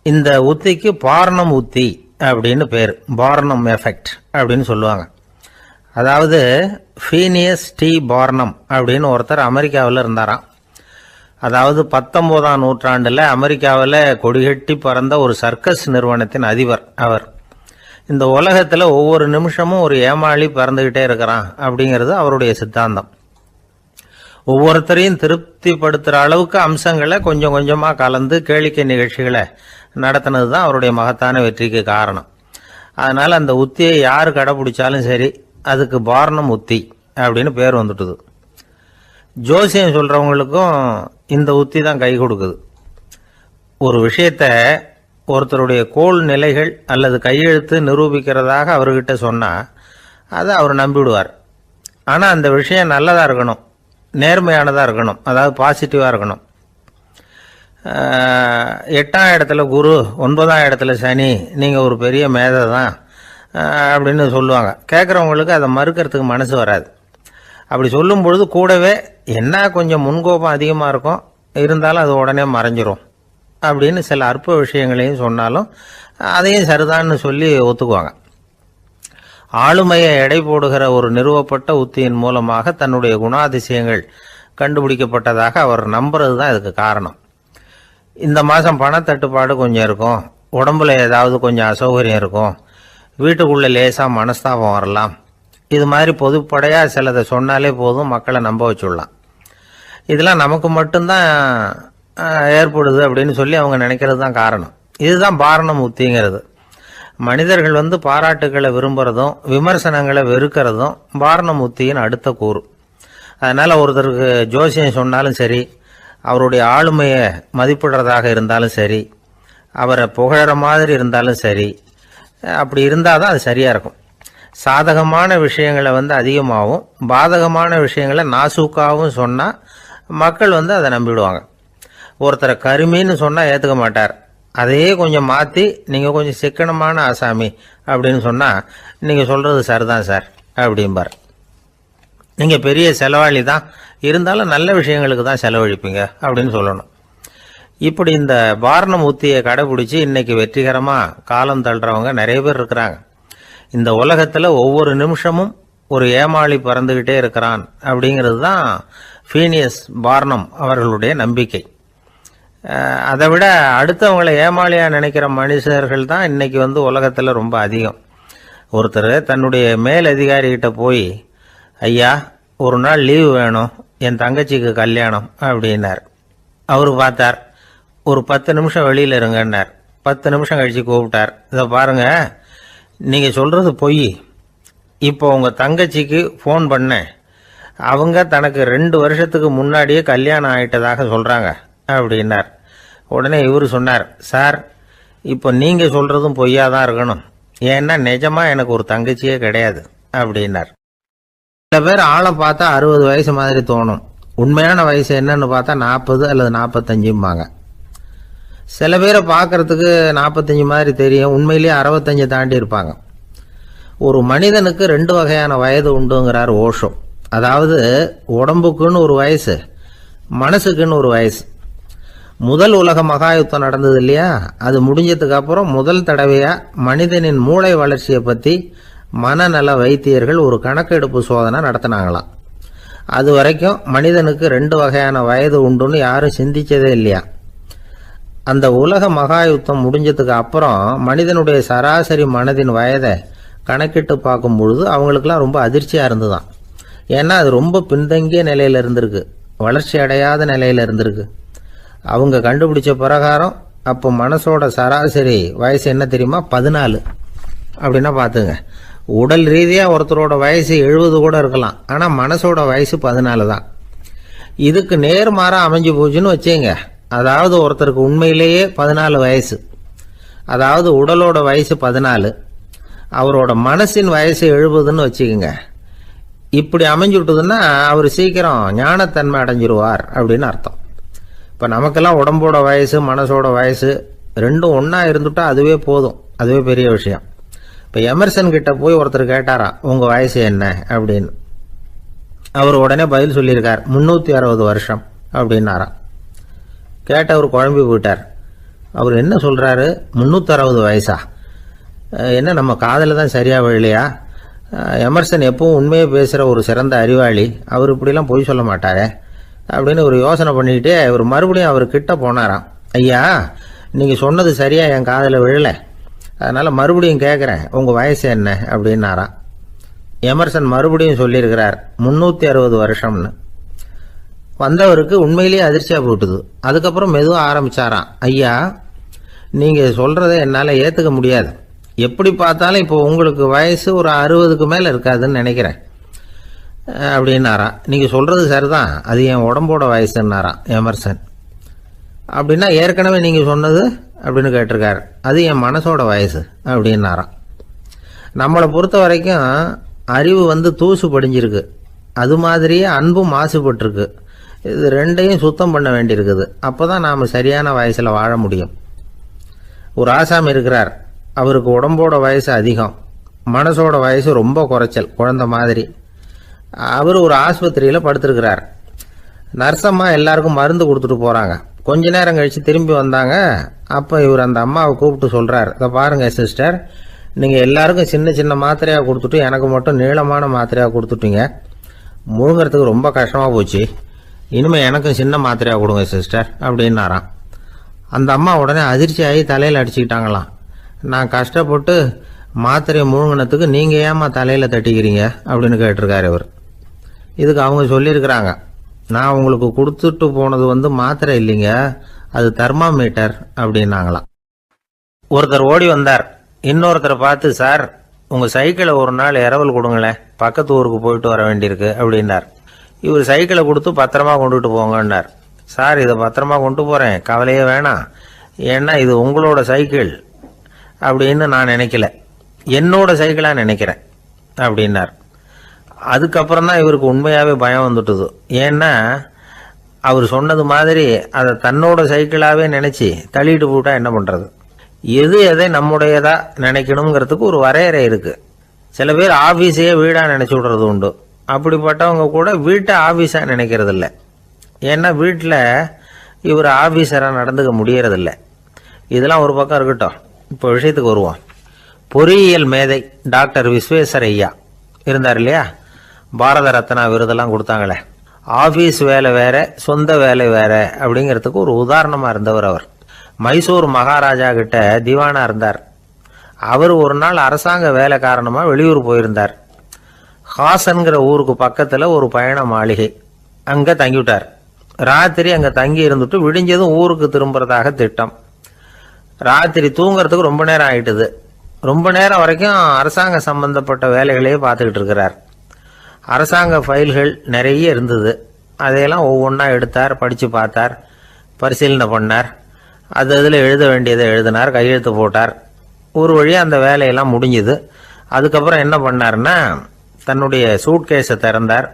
A: இந்த உத்திக்கு பார்னம் உத்தி அப்படின்னு பேர். பார்னம் எஃபெக்ட் அப்படின்னு சொல்லுவாங்க. அதாவது ஃபீனியஸ் டி பார்னம் அப்படின்னு ஒருத்தர் அமெரிக்காவில் இருந்தாராம். அதாவது 19ஆம் நூற்றாண்டில் அமெரிக்காவில் கொடிகட்டி பறந்த ஒரு சர்க்கஸ் நிறுவனத்தின் அதிபர் அவர். இந்த உலகத்தில் ஒவ்வொரு நிமிஷமும் ஒரு ஏமாளி பறந்துக்கிட்டே இருக்கிறான் அப்படிங்கிறது அவருடைய சித்தாந்தம். ஒவ்வொருத்தரையும் திருப்திப்படுத்துகிற அளவுக்கு அம்சங்களை கொஞ்சம் கொஞ்சமாக கலந்து கேளிக்கை நிகழ்ச்சிகளை நடத்தினது தான் அவருடைய மகத்தான வெற்றிக்கு காரணம். அதனால் அந்த உத்தியை யார் கடைப்பிடிச்சாலும் சரி, அதுக்கு பார்னம் உத்தி அப்படின்னு பேர் வந்துட்டுது. ஜோசியம் சொல்கிறவங்களுக்கும் இந்த உத்தி தான் கை கொடுக்குது. ஒரு விஷயத்தை ஒருத்தருடைய கோள் நிலைகள் அல்லது கையெழுத்து நிரூபிக்கிறதாக அவர்கிட்ட சொன்னால் அதை அவர் நம்பிவிடுவார். ஆனால் அந்த விஷயம் நல்லதாக இருக்கணும், நேர்மையானதாக இருக்கணும், அதாவது பாசிட்டிவாக இருக்கணும். 8ஆம் இடத்துல குரு, 9ஆம் இடத்துல சனி, நீங்கள் ஒரு பெரிய மேதை தான் அப்படின்னு சொல்லுவாங்க. கேட்குறவங்களுக்கு அதை மறுக்கிறதுக்கு மனசு வராது. அப்படி சொல்லும் பொழுது கூடவே என்ன கொஞ்சம் முன்கோபம் அதிகமாக இருக்கும், இருந்தாலும் அது உடனே மறைஞ்சிரும் அப்படின்னு சில அற்ப விஷயங்களையும் சொன்னாலும் அதையும் சரிதான்னு சொல்லி ஒத்துக்குவாங்க. ஆளுமையை எடை போடுகிற ஒரு நிறுவப்பட்ட உத்தியின் மூலமாக தன்னுடைய குணாதிசயங்கள் கண்டுபிடிக்கப்பட்டதாக அவர் நம்புறது தான் இதுக்கு காரணம். இந்த மாதம் பணத்தட்டுப்பாடு கொஞ்சம் இருக்கும், உடம்புல ஏதாவது கொஞ்சம் அசௌகரியம் இருக்கும், வீட்டுக்குள்ளே லேசாக மனஸ்தாபம் வரலாம். இது மாதிரி பொதுப்படையாக சிலதை சொன்னாலே போதும், மக்களை நம்ப வச்சுடலாம். இதெல்லாம் நமக்கு மட்டும்தான் ஏற்படுது அப்படின்னு சொல்லி அவங்க நினைக்கிறது தான் காரணம். இதுதான் பார்னம் உத்திங்கிறது. மனிதர்கள் பாராட்டுக்களை விரும்புகிறதும் விமர்சனங்களை வெறுக்கிறதும் பார்னம் உத்தியின் அடுத்த கூறு. அதனால் ஒருத்தருக்கு ஜோசியம் சொன்னாலும் சரி, அவருடைய ஆளுமையை மதிப்பிடுறதாக இருந்தாலும் சரி, அவரை புகழற மாதிரி இருந்தாலும் சரி, அப்படி இருந்தால் தான் அது சரியாக இருக்கும். சாதகமான விஷயங்களை அதிகமாகவும் பாதகமான விஷயங்களை நாசூக்காகவும் சொன்னால் மக்கள் அதை நம்பிடுவாங்க. ஒருத்தரை கருமின்னு சொன்னால் ஏற்றுக்க மாட்டார். அதையே கொஞ்சம் மாற்றி நீங்கள் கொஞ்சம் சிக்கனமான ஆசாமி அப்படின்னு சொன்னால் நீங்கள் சொல்கிறது சரிதான் சார் அப்படிம்பார். நீங்கள் பெரிய செலவாளி தான், இருந்தாலும் நல்ல விஷயங்களுக்கு தான் செலவழிப்பீங்க அப்படின்னு சொல்லணும். இப்படி இந்த வாரணம் உத்தியை கடைபிடிச்சி இன்னைக்கு வெற்றிகரமாக காலம் தள்ளுறவங்க நிறைய பேர் இருக்கிறாங்க. இந்த உலகத்தில் ஒவ்வொரு நிமிஷமும் ஒரு ஏமாளி பறந்துக்கிட்டே இருக்கிறான் அப்படிங்கிறது தான் ஃபீனியஸ் பார்னம் அவர்களுடைய நம்பிக்கை. அதை விட அடுத்தவங்களை ஏமாளியாக நினைக்கிற மனுஷர்கள் தான் இன்னைக்கு உலகத்தில் ரொம்ப அதிகம். ஒருத்தர் தன்னுடைய மேல் அதிகாரிகிட்ட போய், ஐயா ஒரு நாள் லீவு வேணும், என் தங்கச்சிக்கு கல்யாணம் அப்படின்னார். அவர் பார்த்தார், ஒரு 10 நிமிஷம் வெளியில் இருங்கன்னார். 10 நிமிஷம் கழித்து கூப்பிட்டார். இதை பாருங்க, நீங்கள் சொல்கிறது பொய். இப்போ உங்கள் தங்கச்சிக்கு ஃபோன் பண்ணேன், அவங்க தனக்கு 2 வருஷத்துக்கு முன்னாடியே கல்யாணம் ஆகிட்டதாக சொல்கிறாங்க அப்படின்னார். உடனே இவர் சொன்னார், சார் இப்போ நீங்கள் சொல்கிறதும் பொய்யா தான் இருக்கணும், ஏன்னா நிஜமாக எனக்கு ஒரு தங்கச்சியே கிடையாது அப்படின்னார். சில பேர் ஆளை பார்த்தா 60 வயசு மாதிரி தோணும், உண்மையான வயசு என்னன்னு பார்த்தா 40 அல்லது 45 சில பேரை பார்க்கறதுக்கு 45 மாதிரி தெரியும், உண்மையிலேயே 65 தாண்டி இருப்பாங்க. ஒரு மனிதனுக்கு 2 வகையான வயது உண்டுங்கிறார் ஓஷோ. அதாவது உடம்புக்குன்னு ஒரு வயசு, மனசுக்குன்னு ஒரு வயசு. முதல் உலக மகாயுத்தம் நடந்தது இல்லையா, அது முடிஞ்சதுக்கு அப்புறம் முதல் தடவையா மனிதனின் மூளை வளர்ச்சியை பற்றி மனநல வைத்தியர்கள் ஒரு கணக்கெடுப்பு சோதனை நடத்தினாங்களாம். அது வரைக்கும் மனிதனுக்கு 2 வகையான வயது உண்டுன்னு யாரும் சிந்திச்சதே இல்லையா. அந்த உலக மகாயுத்தம் முடிஞ்சதுக்கு அப்புறம் மனிதனுடைய சராசரி மனதின் வயதை கணக்கிட்டு பார்க்கும் பொழுது அவங்களுக்குலாம் ரொம்ப அதிர்ச்சியாக இருந்துதான். ஏன்னா அது ரொம்ப பின்தங்கிய நிலையில் இருந்திருக்கு, வளர்ச்சி அடையாத நிலையில் இருந்திருக்கு. அவங்க கண்டுபிடிச்ச பிரகாரம் அப்போ மனசோட சராசரி வயசு என்ன தெரியுமா, 14. அப்படின்னா பார்த்துங்க, உடல் ரீதியாக ஒருத்தரோட வயசு 70 கூட இருக்கலாம், ஆனால் மனசோட வயசு 14 தான். இதுக்கு நேர்மாறாக அமைஞ்சு போச்சுன்னு வச்சுங்க. அதாவது ஒருத்தருக்கு உண்மையிலேயே 14 வயசு, அதாவது உடலோட வயசு 14, அவரோட மனசின் வயசு 70ன்னு வச்சுக்கோங்க. இப்படி அமைஞ்சுட்டுதுன்னா அவர் சீக்கிரம் ஞானத்தன்மை அடைஞ்சிருவார் அப்படின்னு அர்த்தம். இப்போ நமக்கெல்லாம் உடம்போட வயசு மனசோட வயசு ரெண்டும் ஒன்றா இருந்துட்டா அதுவே போதும், அதுவே பெரிய விஷயம். இப்போ எமர்சன் கிட்ட போய் ஒருத்தர் கேட்டாராம், உங்கள் வயசு என்ன அப்படின்னு. அவர் உடனே பதில் சொல்லியிருக்கார், 360 வருஷம் அப்படின்னாராம். கேட்டவர் குழம்பி போயிட்டார். அவர் என்ன சொல்கிறாரு, 360 வயசா, என்ன நம்ம காதில் தான் சரியாக விழலையா? எமர்சன் எப்பவும் உண்மையை பேசுகிற ஒரு சிறந்த அறிவாளி, அவர் இப்படிலாம் பொய் சொல்ல மாட்டாரே அப்படின்னு ஒரு யோசனை பண்ணிக்கிட்டே இவர் மறுபடியும் அவர் கிட்ட போனாராம். ஐயா நீங்கள் சொன்னது சரியாக என் காதில் விழலை, அதனால் மறுபடியும் கேட்குறேன், உங்கள் வயசு என்ன அப்படின்னாராம். எமர்சன் மறுபடியும் சொல்லியிருக்கிறார் 360 வருஷம்னு. வந்தவருக்கு உண்மையிலேயே அதிர்ச்சியாக போட்டுது. அதுக்கப்புறம் மெதுவாக ஆரம்பித்தாராம், ஐயா நீங்கள் சொல்கிறத என்னால் ஏற்றுக்க முடியாது, எப்படி பார்த்தாலும் இப்போ உங்களுக்கு வயசு ஒரு 60க்கு மேலே இருக்காதுன்னு நினைக்கிறேன் அப்படின்னாராம். நீங்கள் சொல்கிறது சரிதான், அது என் உடம்போட வயசுன்னாராம் எமர்சன். அப்படின்னா ஏற்கனவே நீங்கள் சொன்னது அப்படின்னு கேட்டிருக்காரு, அது என் மனசோட வயசு அப்படின்னாராம். நம்மளை பொறுத்த வரைக்கும் அறிவு தூசு படிஞ்சிருக்கு, அது மாதிரியே அன்பும் மாசுபட்டிருக்கு. இது ரெண்டையும் சுத்தம் பண்ண வேண்டியிருக்குது, அப்போ தான் நாம் சரியான வயசில் வாழ முடியும். ஒரு ஆசாமி இருக்கிறார், அவருக்கு உடம்போட வயசு அதிகம், மனசோட வயசு ரொம்ப குறைச்சல், குழந்தை மாதிரி. அவர் ஒரு ஆஸ்பத்திரியில் படுத்திருக்கிறார். நர்சம்மா எல்லாருக்கும் மருந்து கொடுத்துட்டு போகிறாங்க. கொஞ்ச நேரம் கழித்து திரும்பி வந்தாங்க. அப்போ இவர் அந்த அம்மாவை கூப்பிட்டு சொல்கிறார், இதை பாருங்கள் சிஸ்டர், நீங்கள் எல்லாருக்கும் சின்ன சின்ன மாத்திரையாக கொடுத்துட்டு எனக்கு மட்டும் நீளமான மாத்திரையாக கொடுத்துட்டீங்க, முழுங்கிறதுக்கு ரொம்ப கஷ்டமாக போச்சு, இனிமேல் எனக்கும் சின்ன மாத்திரையாக கொடுங்க சிஸ்டர் அப்படின்னாராம். அந்த அம்மா உடனே அதிர்ச்சியாகி தலையில் அடிச்சுக்கிட்டாங்களாம். நான் கஷ்டப்பட்டு மாத்திரையை முழுங்கினத்துக்கு நீங்கள் ஏமா தலையில் தட்டிக்கிறீங்க அப்படின்னு கேட்டிருக்காரு இவர். இதுக்கு அவங்க சொல்லியிருக்கிறாங்க, நான் உங்களுக்கு கொடுத்துட்டு போனது மாத்திரை இல்லைங்க, அது தெர்மாமீட்டர் அப்படின்னாங்களாம். ஒருத்தர் ஓடி வந்தார், இன்னொருத்தரை பார்த்து, சார் உங்கள் சைக்கிளை ஒரு நாள் இரவல் கொடுங்களேன், பக்கத்து ஊருக்கு போயிட்டு வர வேண்டியிருக்கு அப்படின்னார். இவர் சைக்கிளை கொடுத்து பத்திரமா கொண்டுட்டு போங்கன்னார். சார் இதை பத்திரமா கொண்டு போகிறேன், கவலையே வேணாம், ஏன்னா இது உங்களோட சைக்கிள் அப்படின்னு நான் நினைக்கல, என்னோட சைக்கிளாக நினைக்கிறேன். அப்படின்னார். அதுக்கப்புறம் தான் இவருக்கு உண்மையாகவே பயம் வந்துட்டுது. ஏன்னா அவர் சொன்னது மாதிரி அதை தன்னோட சைக்கிளாகவே நினச்சி தள்ளிட்டு போட்டா என்ன பண்ணுறது? எது எதை நம்முடையதா நினைக்கணுங்கிறதுக்கு ஒரு வரையறை இருக்குது. சில பேர் ஆஃபீஸையே வீடாக நினச்சி விடுறது உண்டு. அப்படிப்பட்டவங்க கூட வீட்டை ஆஃபீஸாக நினைக்கிறது இல்லை. ஏன்னா வீட்டில் இவர் ஆஃபீஸராக நடந்துக்க முடியறதில்ல. இதெல்லாம் ஒரு பக்கம் இருக்கட்டும். இப்போ விஷயத்துக்கு வருவோம். பொறியியல் மேதை டாக்டர் விஸ்வேஸ்வர ஐயா இருந்தார் இல்லையா? பாரத ரத்னா விருதெல்லாம் கொடுத்தாங்களே. ஆஃபீஸ் வேலை வேற, சொந்த வேலை வேற அப்படிங்கிறதுக்கு ஒரு உதாரணமாக இருந்தவர் அவர். மைசூர் மகாராஜா கிட்ட திவானா இருந்தார். அவர் ஒரு நாள் அரசாங்க வேலை காரணமாக வெளியூர் போயிருந்தார். ஹாசன்கிற ஊருக்கு பக்கத்தில் ஒரு பயண மாளிகை, அங்கே தங்கிவிட்டார். ராத்திரி அங்கே தங்கி இருந்துட்டு விடிஞ்சதும் ஊருக்கு திரும்புறதாக திட்டம். ராத்திரி தூங்குறதுக்கு ரொம்ப நேரம் ஆயிட்டுது. ரொம்ப நேரம் வரைக்கும் அரசாங்க சம்பந்தப்பட்ட வேலைகளையே பார்த்துக்கிட்டு இருக்கிறார். அரசாங்க ஃபைல்கள் நிறைய இருந்தது. அதையெல்லாம் ஒவ்வொன்றா எடுத்தார், படித்து பார்த்தார், பரிசீலனை பண்ணார். அதில் எழுத வேண்டியதை எழுதினார், கையெழுத்து போட்டார். ஒரு வழியாக அந்த வேலையெல்லாம் முடிஞ்சுது. அதுக்கப்புறம் என்ன பண்ணார்னா, தன்னுடைய சூட்கேஸை திறந்தார்.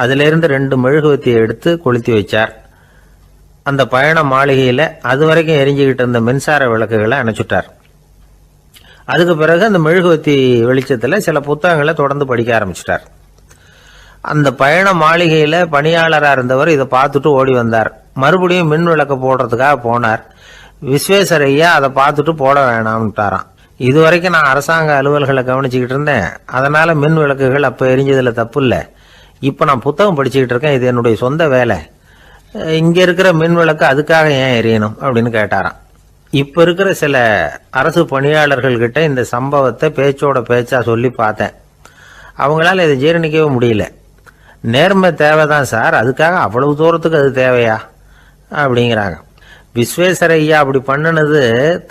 A: அதிலிருந்து 2 மெழுகுவத்தியை எடுத்து கொளுத்தி வச்சார். அந்த பயண மாளிகையில் அது வரைக்கும் எரிஞ்சுக்கிட்டு இருந்த மின்சார விளக்குகளை அணைச்சுட்டார். அதுக்கு பிறகு அந்த மெழுகுவத்தி வெளிச்சத்தில் சில புத்தகங்களை தொடர்ந்து படிக்க ஆரம்பிச்சிட்டார். அந்த பயண மாளிகையில் பணியாளராக இருந்தவர் இதை பார்த்துட்டு ஓடி வந்தார். மறுபடியும் மின் விளக்கு போடுறதுக்காக போனார். விஸ்வேஸ்வர ஐயா அதை பார்த்துட்டு போட வேணாம்ட்டாராம். இது வரைக்கும் நான் அரசாங்க அலுவல்களை கவனிச்சுக்கிட்டு இருந்தேன், அதனால மின் விளக்குகள் அப்போ எரிஞ்சதில் தப்பு இல்லை. இப்போ நான் புத்தகம் படிச்சுக்கிட்டு இருக்கேன், இது என்னுடைய சொந்த வேலை. இங்கே இருக்கிற மின் விளக்கு அதுக்காக ஏன் எரியணும் அப்படின்னு கேட்டாராம். இப்போ இருக்கிற சில அரசு பணியாளர்கள்கிட்ட இந்த சம்பவத்தை பேச்சோட பேச்சா சொல்லி பார்த்தேன். அவங்களால இதை ஜீரணிக்கவே முடியல. நேர்மை தேவைதான் சார், அதுக்காக அவ்வளவு தூரத்துக்கு அது தேவையா அப்படிங்கிறாங்க. விஸ்வேஸ்வர ஐயா அப்படி பண்ணினது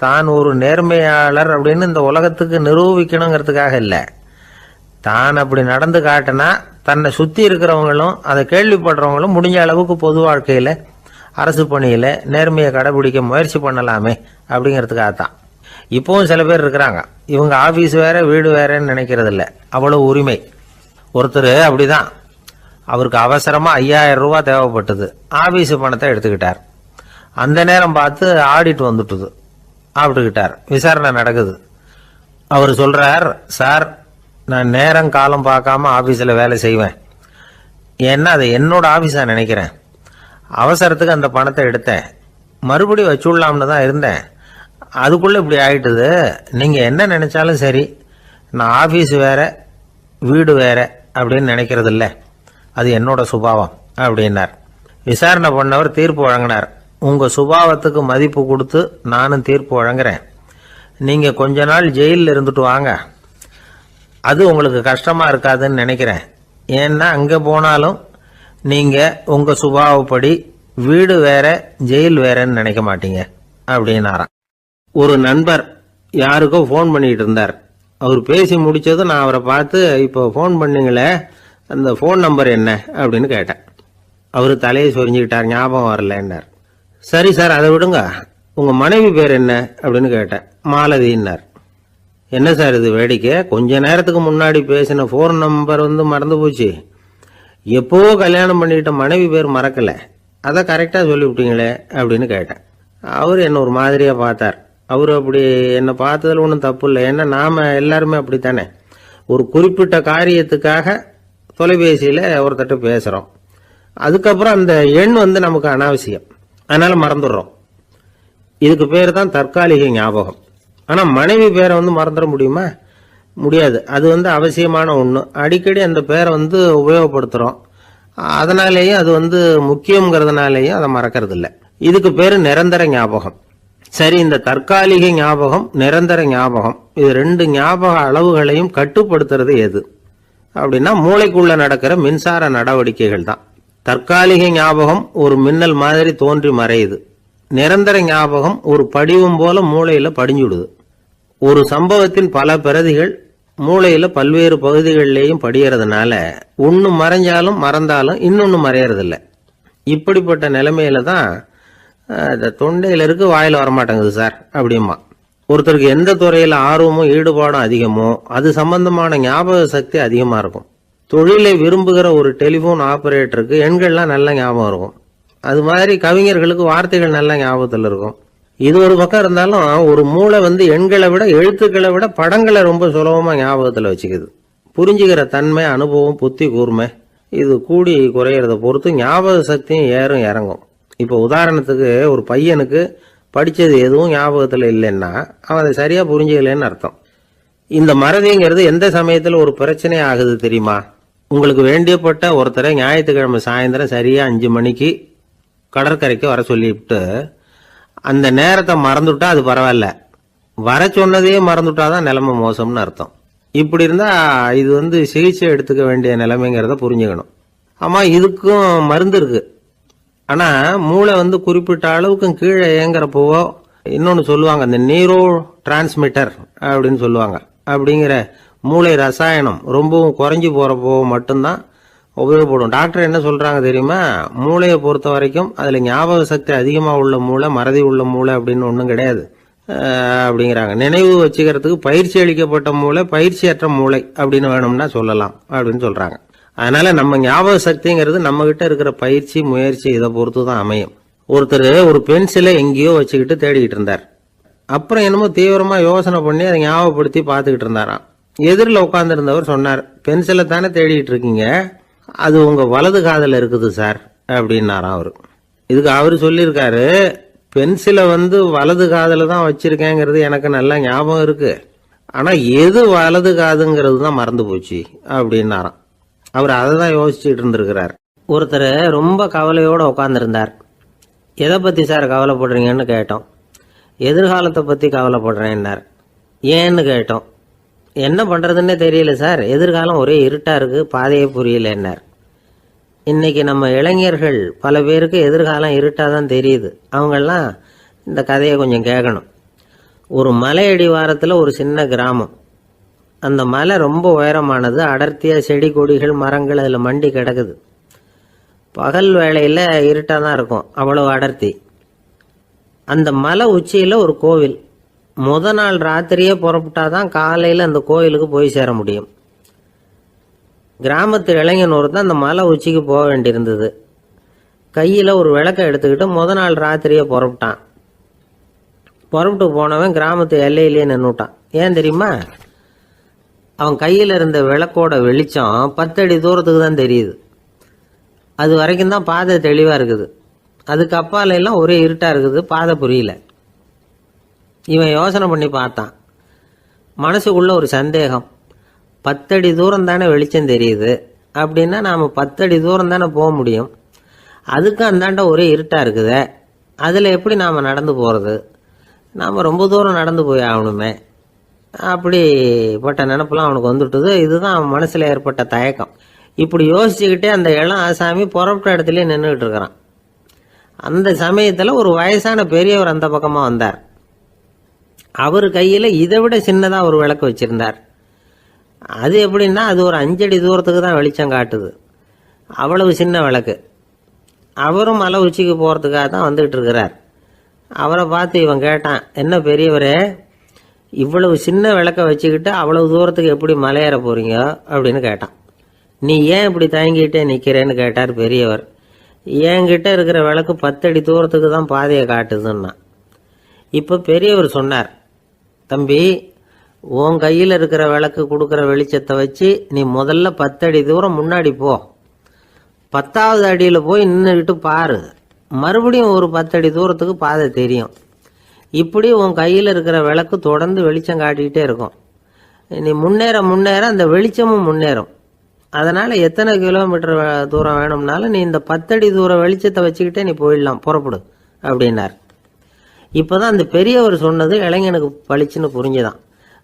A: தான் ஒரு நேர்மையாளர் அப்படின்னு இந்த உலகத்துக்கு நிரூபிக்கணுங்கிறதுக்காக இல்லை. தான் அப்படி நடந்து காட்டினா தன்னை சுற்றி இருக்கிறவங்களும் அதை கேள்விப்படுறவங்களும் முடிஞ்ச அளவுக்கு பொது வாழ்க்கையில், அரசு பணியில் நேர்மையை கடைபிடிக்க முயற்சி பண்ணலாமே அப்படிங்கிறதுக்காகத்தான். இப்போவும் சில பேர் இருக்கிறாங்க, இவங்க ஆஃபீஸ் வேற வீடு வேறன்னு நினைக்கிறது இல்லை, அவ்வளோ உரிமை. ஒருத்தர் அப்படிதான், அவருக்கு அவசரமாக 5000 ரூபா தேவைப்பட்டது. ஆஃபீஸு பணத்தை எடுத்துக்கிட்டார். அந்த நேரம் பார்த்து ஆடிட் வந்துட்டுது. ஆப்பிட்டுக்கிட்டார். விசாரணை நடக்குது. அவர் சொல்கிறார், சார் நான் நேரம் காலம் பார்க்காம ஆஃபீஸில் வேலை செய்வேன். ஏன்னா அதை என்னோட ஆஃபீஸாக நினைக்கிறேன். அவசரத்துக்கு அந்த பணத்தை எடுத்தேன், மறுபடியும் வச்சுடலாம்னு தான் இருந்தேன். அதுக்குள்ளே இப்படி ஆயிட்டுது. நீங்கள் என்ன நினச்சாலும் சரி, நான் ஆஃபீஸ் வேற வீடு வேற அப்படின்னு நினைக்கிறது இல்லை, அது என்னோட சுபாவம் அப்படின்னார். விசாரணை பண்ணவர் தீர்ப்பு வழங்கினார். உங்கள் சுபாவத்துக்கு மதிப்பு கொடுத்து நானும் தீர்ப்பு வழங்குறேன். நீங்கள் கொஞ்ச நாள் ஜெயிலில் இருந்துட்டு வாங்க, அது உங்களுக்கு கஷ்டமாக இருக்காதுன்னு நினைக்கிறேன். ஏன்னா அங்கே போனாலும் நீங்கள் உங்கள் சுபாவப்படி வீடு வேற ஜெயில் வேறன்னு நினைக்க மாட்டீங்க அப்படின்னாராம். ஒரு நண்பர் யாருக்கோ ஃபோன் பண்ணிகிட்டு இருந்தார். அவர் பேசி முடித்ததும் நான் அவரை பார்த்து, இப்போ ஃபோன் பண்ணிங்களே, அந்த ஃபோன் நம்பர் என்ன அப்படின்னு கேட்டேன். அவர் தலையை சொரிஞ்சுக்கிட்டார், ஞாபகம் வரலன்னார். சரி சார் அதை விடுங்க, உங்கள் மனைவி பேர் என்ன அப்படின்னு கேட்டேன். மாலதின்னார். என்ன சார் இது வேடிக்கை, கொஞ்ச நேரத்துக்கு முன்னாடி பேசின ஃபோன் நம்பர் மறந்து போச்சு. எப்போவோ கல்யாணம் பண்ணிக்கிட்ட மனைவி பேர் மறக்கலை, அதை கரெக்டாக சொல்லிவிட்டீங்களே அப்படின்னு கேட்டேன். அவர் என்ன ஒரு மாதிரியாக பார்த்தார். அவர் அப்படி என்னை பார்த்ததில் ஒன்றும் தப்பு இல்லை, ஏன்னா நாம் எல்லாருமே அப்படித்தானே. ஒரு குறிப்பிட்ட காரியத்துக்காக தொலைபேசியில் ஒருத்தட்ட பேசுகிறோம், அதுக்கப்புறம் அந்த எண் நமக்கு அனாவசியம், அதனால் மறந்துடுறோம். இதுக்கு பேர் தான் தற்காலிக ஞாபகம். ஆனால் மனைவி பேரை மறந்துட முடியுமா? முடியாது. அது அவசியமான ஒன்று. அடிக்கடி அந்த பேரை உபயோகப்படுத்துகிறோம், அதனாலேயும் அது முக்கியங்கிறதுனாலேயும் அதை மறக்கிறது இல்லை. இதுக்கு பேர் நிரந்தர ஞாபகம். சரி, இந்த தற்காலிக ஞாபகம், நிரந்தர ஞாபகம், இது 2 ஞாபக அளவுகளையும் கட்டுப்படுத்துறது எது அப்படின்னா மூளைக்குள்ள நடக்கிற மின்சார நடவடிக்கைகள் தான். தற்காலிக ஞாபகம் ஒரு மின்னல் மாதிரி தோன்றி மறையுது. நிரந்தர ஞாபகம் ஒரு படிவம் போல மூளையில படிஞ்சுடுது. ஒரு சம்பவத்தின் பல பிரதிகள் மூளையில பல்வேறு பகுதிகளிலேயும் படியறதுனால ஒன்று மறைஞ்சாலும் மறந்தாலும் இன்னொன்று மறையறதில்ல. இப்படிப்பட்ட நிலைமையில தான் தொண்டையில இருக்கு, வாயில் வரமாட்டேங்குது சார் அப்படிமா. ஒருத்தருக்கு எந்த துறையில ஆர்வமும் ஈடுபாடும் அதிகமோ அது சம்பந்தமான ஞாபக சக்தி அதிகமா இருக்கும். தொழிலை விரும்புகிற ஒரு டெலிபோன் ஆபரேட்டருக்கு எண்கள்லாம் நல்ல ஞாபகம் இருக்கும். அது மாதிரி கவிஞர்களுக்கு வார்த்தைகள் நல்ல ஞாபகத்தில் இருக்கும். இது ஒரு பக்கம் இருந்தாலும் ஒரு மூளை எண்களை விட எழுத்துக்களை விட படங்களை ரொம்ப சுலபமா ஞாபகத்தில் வச்சுக்குது. புரிஞ்சுக்கிற தன்மை, அனுபவம், புத்தி கூர்மை இது கூடி குறையிறத பொறுத்து ஞாபக சக்தியும் ஏறும் இறங்கும். இப்போ உதாரணத்துக்கு ஒரு பையனுக்கு படித்தது எதுவும் ஞாபகத்தில் இல்லைன்னா அவன் அதை சரியா புரிஞ்சுக்கலன்னு அர்த்தம். இந்த மறதிங்கிறது எந்த சமயத்தில் ஒரு பிரச்சனை ஆகுது தெரியுமா? உங்களுக்கு வேண்டியப்பட்ட ஒருத்தரை ஞாயிற்றுக்கிழமை சாயந்தரம் சரியா 5 மணிக்கு கடற்கரைக்கு வர சொல்லிவிட்டு அந்த நேரத்தை மறந்துட்டா அது பரவாயில்ல, வர சொன்னதையே மறந்துட்டாதான் நிலைமை மோசம்னு அர்த்தம். இப்படி இருந்தா இது சிகிச்சை எடுத்துக்க வேண்டிய நிலைமைங்கிறத புரிஞ்சுக்கணும். ஆமா, இதுக்கும் மருந்து இருக்கு. ஆனா மூளை குறிப்பிட்ட அளவுக்கு கீழே இயங்குறப்போவோ இன்னொன்னு சொல்லுவாங்க, இந்த நியூரோ டிரான்ஸ்மிட்டர் அப்படின்னு சொல்லுவாங்க. அப்படிங்கிற மூளை ரசாயனம் ரொம்பவும் குறைஞ்சி போறப்போ மட்டும்தான் உபயோகப்படும். டாக்டர் என்ன சொல்றாங்க தெரியுமா? மூளையை பொறுத்த வரைக்கும் அதுல ஞாபக சக்தி அதிகமா உள்ள மூளை, மறதி உள்ள மூளை அப்படின்னு ஒன்றும் கிடையாது அப்படிங்கிறாங்க. நினைவு வச்சுக்கிறதுக்கு பயிற்சி அளிக்கப்பட்ட மூளை, பயிற்சியற்ற மூளை அப்படின்னு வேணும்னா சொல்லலாம் அப்படின்னு சொல்றாங்க. அதனால நம்ம ஞாபக சக்திங்கிறது நம்ம கிட்ட இருக்கிற பயிற்சி, முயற்சி இதை பொறுத்து தான் அமையும். ஒருத்தர் ஒரு பென்சிலை எங்கேயோ வச்சுக்கிட்டு தேடிக்கிட்டு இருந்தார். அப்புறம் என்னமோ தீவிரமா யோசனை பண்ணி அதை ஞாபகப்படுத்தி பார்த்துக்கிட்டு இருந்தாராம். எதிரில் உட்கார்ந்து இருந்தவர் சொன்னார், பென்சிலை தானே தேடிட்டு இருக்கீங்க, அது உங்க வலது காதில் இருக்குது சார் அப்படின்னாராம் அவரு. இதுக்கு அவரு சொல்லியிருக்காரு, பென்சிலை வலது காதில் தான் வச்சிருக்கேங்கிறது எனக்கு நல்லா ஞாபகம் இருக்கு, ஆனா எது வலது காதுங்கிறது தான் மறந்து போச்சு அப்படின்னாராம். அவர் அதை தான் யோசிச்சுட்டு இருந்திருக்கிறார். ஒருத்தர் ரொம்ப கவலையோட உட்காந்துருந்தார். எதை பத்தி சார் கவலைப்படுறீங்கன்னு கேட்டோம். எதிர்காலத்தை பத்தி கவலைப்படுறேன்னார். ஏன்னு கேட்டோம். என்ன பண்றதுன்னே தெரியல சார், எதிர்காலம் ஒரே இருட்டா இருக்கு, பாதையே புரியலன்னார். இன்னைக்கு நம்ம இளைஞர்கள் பல பேருக்கு எதிர்காலம் இருட்டா தான் தெரியுது. அவங்கெல்லாம் இந்த கதையை கொஞ்சம் கேட்கணும். ஒரு மலை அடிவாரத்தில் ஒரு சின்ன கிராமம். அந்த மலை ரொம்ப உயரமானது. அடர்த்தியாக செடி கொடிகள் மரங்கள் அதில் மண்டி கிடக்குது. பகல் வேளையில் இருட்டாக தான் இருக்கும், அவ்வளவு அடர்த்தி. அந்த மலை உச்சியில் ஒரு கோவில். முத நாள் ராத்திரியே புறப்பட்டாதான் காலையில் அந்த கோயிலுக்கு போய் சேர முடியும். கிராமத்து இளைஞன் ஒருத்தன் அந்த மலை உச்சிக்கு போக வேண்டியிருந்தது. கையில் ஒரு விளக்கை எடுத்துக்கிட்டு முத நாள் ராத்திரியே புறப்பட்டான். புறப்பட்டு போனவன் கிராமத்து எல்லையிலேயே நின்றுட்டான். ஏன் தெரியுமா? அவன் கையில் இருந்த விளக்கோட வெளிச்சம் 10 அடி தூரத்துக்கு தான் தெரியுது. அது வரைக்கும் தான் பாதை தெளிவாக இருக்குது. அதுக்கு அப்பால எல்லாம் ஒரே இருட்டாக இருக்குது, பாதை புரியல. இவன் யோசனை பண்ணி பார்த்தான். மனசுக்குள்ள ஒரு சந்தேகம். 10 அடி தூரம் தானே வெளிச்சம் தெரியுது, அப்படின்னா நாம் 10 அடி தூரம் தானே போக முடியும். அதுக்கு அந்தாண்ட ஒரே இருட்டாக இருக்குதே, அதில் எப்படி நாம் நடந்து போகிறது? நாம் ரொம்ப தூரம் நடந்து போய் ஆகணுமே. அப்படிப்பட்ட நினப்பெல்லாம் அவனுக்கு வந்துட்டுது. இதுதான் அவன் மனசில் ஏற்பட்ட தயக்கம். இப்படி யோசிச்சுக்கிட்டே அந்த இளம் ஆசாமி புறப்பட்ட இடத்துலயே நின்றுகிட்டு இருக்கிறான். அந்த சமயத்தில் ஒரு வயசான பெரியவர் அந்த பக்கமாக வந்தார். அவர் கையில் இதை விட சின்னதாக ஒரு விளக்கு வச்சிருந்தார். அது எப்படின்னா அது ஒரு 5 அடி தூரத்துக்கு தான் வெளிச்சம் காட்டுது. அவ்வளவு சின்ன விளக்கு. அவரும் மலை உச்சிக்கு போகிறதுக்காக தான் வந்துகிட்டு இருக்கிறார். அவரை பார்த்து இவன் கேட்டான், என்ன பெரியவரே, இவ்வளவு சின்ன விளக்க வச்சுக்கிட்டு அவ்வளவு தூரத்துக்கு எப்படி மலையேற போறீங்க அப்படின்னு கேட்டான். நீ ஏன் இப்படி தயங்கிட்டே நிற்கிறேன்னு கேட்டார் பெரியவர். என்கிட்ட இருக்கிற விளக்கு 10 அடி தூரத்துக்கு தான் பாதையை காட்டுதுன்னா. இப்போ பெரியவர் சொன்னார், தம்பி, உன் கையில் இருக்கிற விளக்கு கொடுக்குற வெளிச்சத்தை வச்சு நீ முதல்ல 10 அடி தூரம் முன்னாடி போ. 10வது அடியில் போய் நின்றுக்கிட்டு பாரு, மறுபடியும் ஒரு 10 அடி தூரத்துக்கு பாதை தெரியும். இப்படி உன் கையில் இருக்கிற விளக்கு தொடர்ந்து வெளிச்சம் காட்டிக்கிட்டே இருக்கும். நீ முன்னேற முன்னேற அந்த வெளிச்சமும் முன்னேறும். அதனால எத்தனை கிலோமீட்டர் தூரம் வேணும்னாலும் நீ இந்த 10 அடி தூரம் வெளிச்சத்தை வச்சுக்கிட்டே நீ போயிடலாம், புறப்படு அப்படின்னார். இப்போதான் அந்த பெரியவர் சொன்னது இளைஞனுக்கு பளிச்சுன்னு புரிஞ்சுதான்.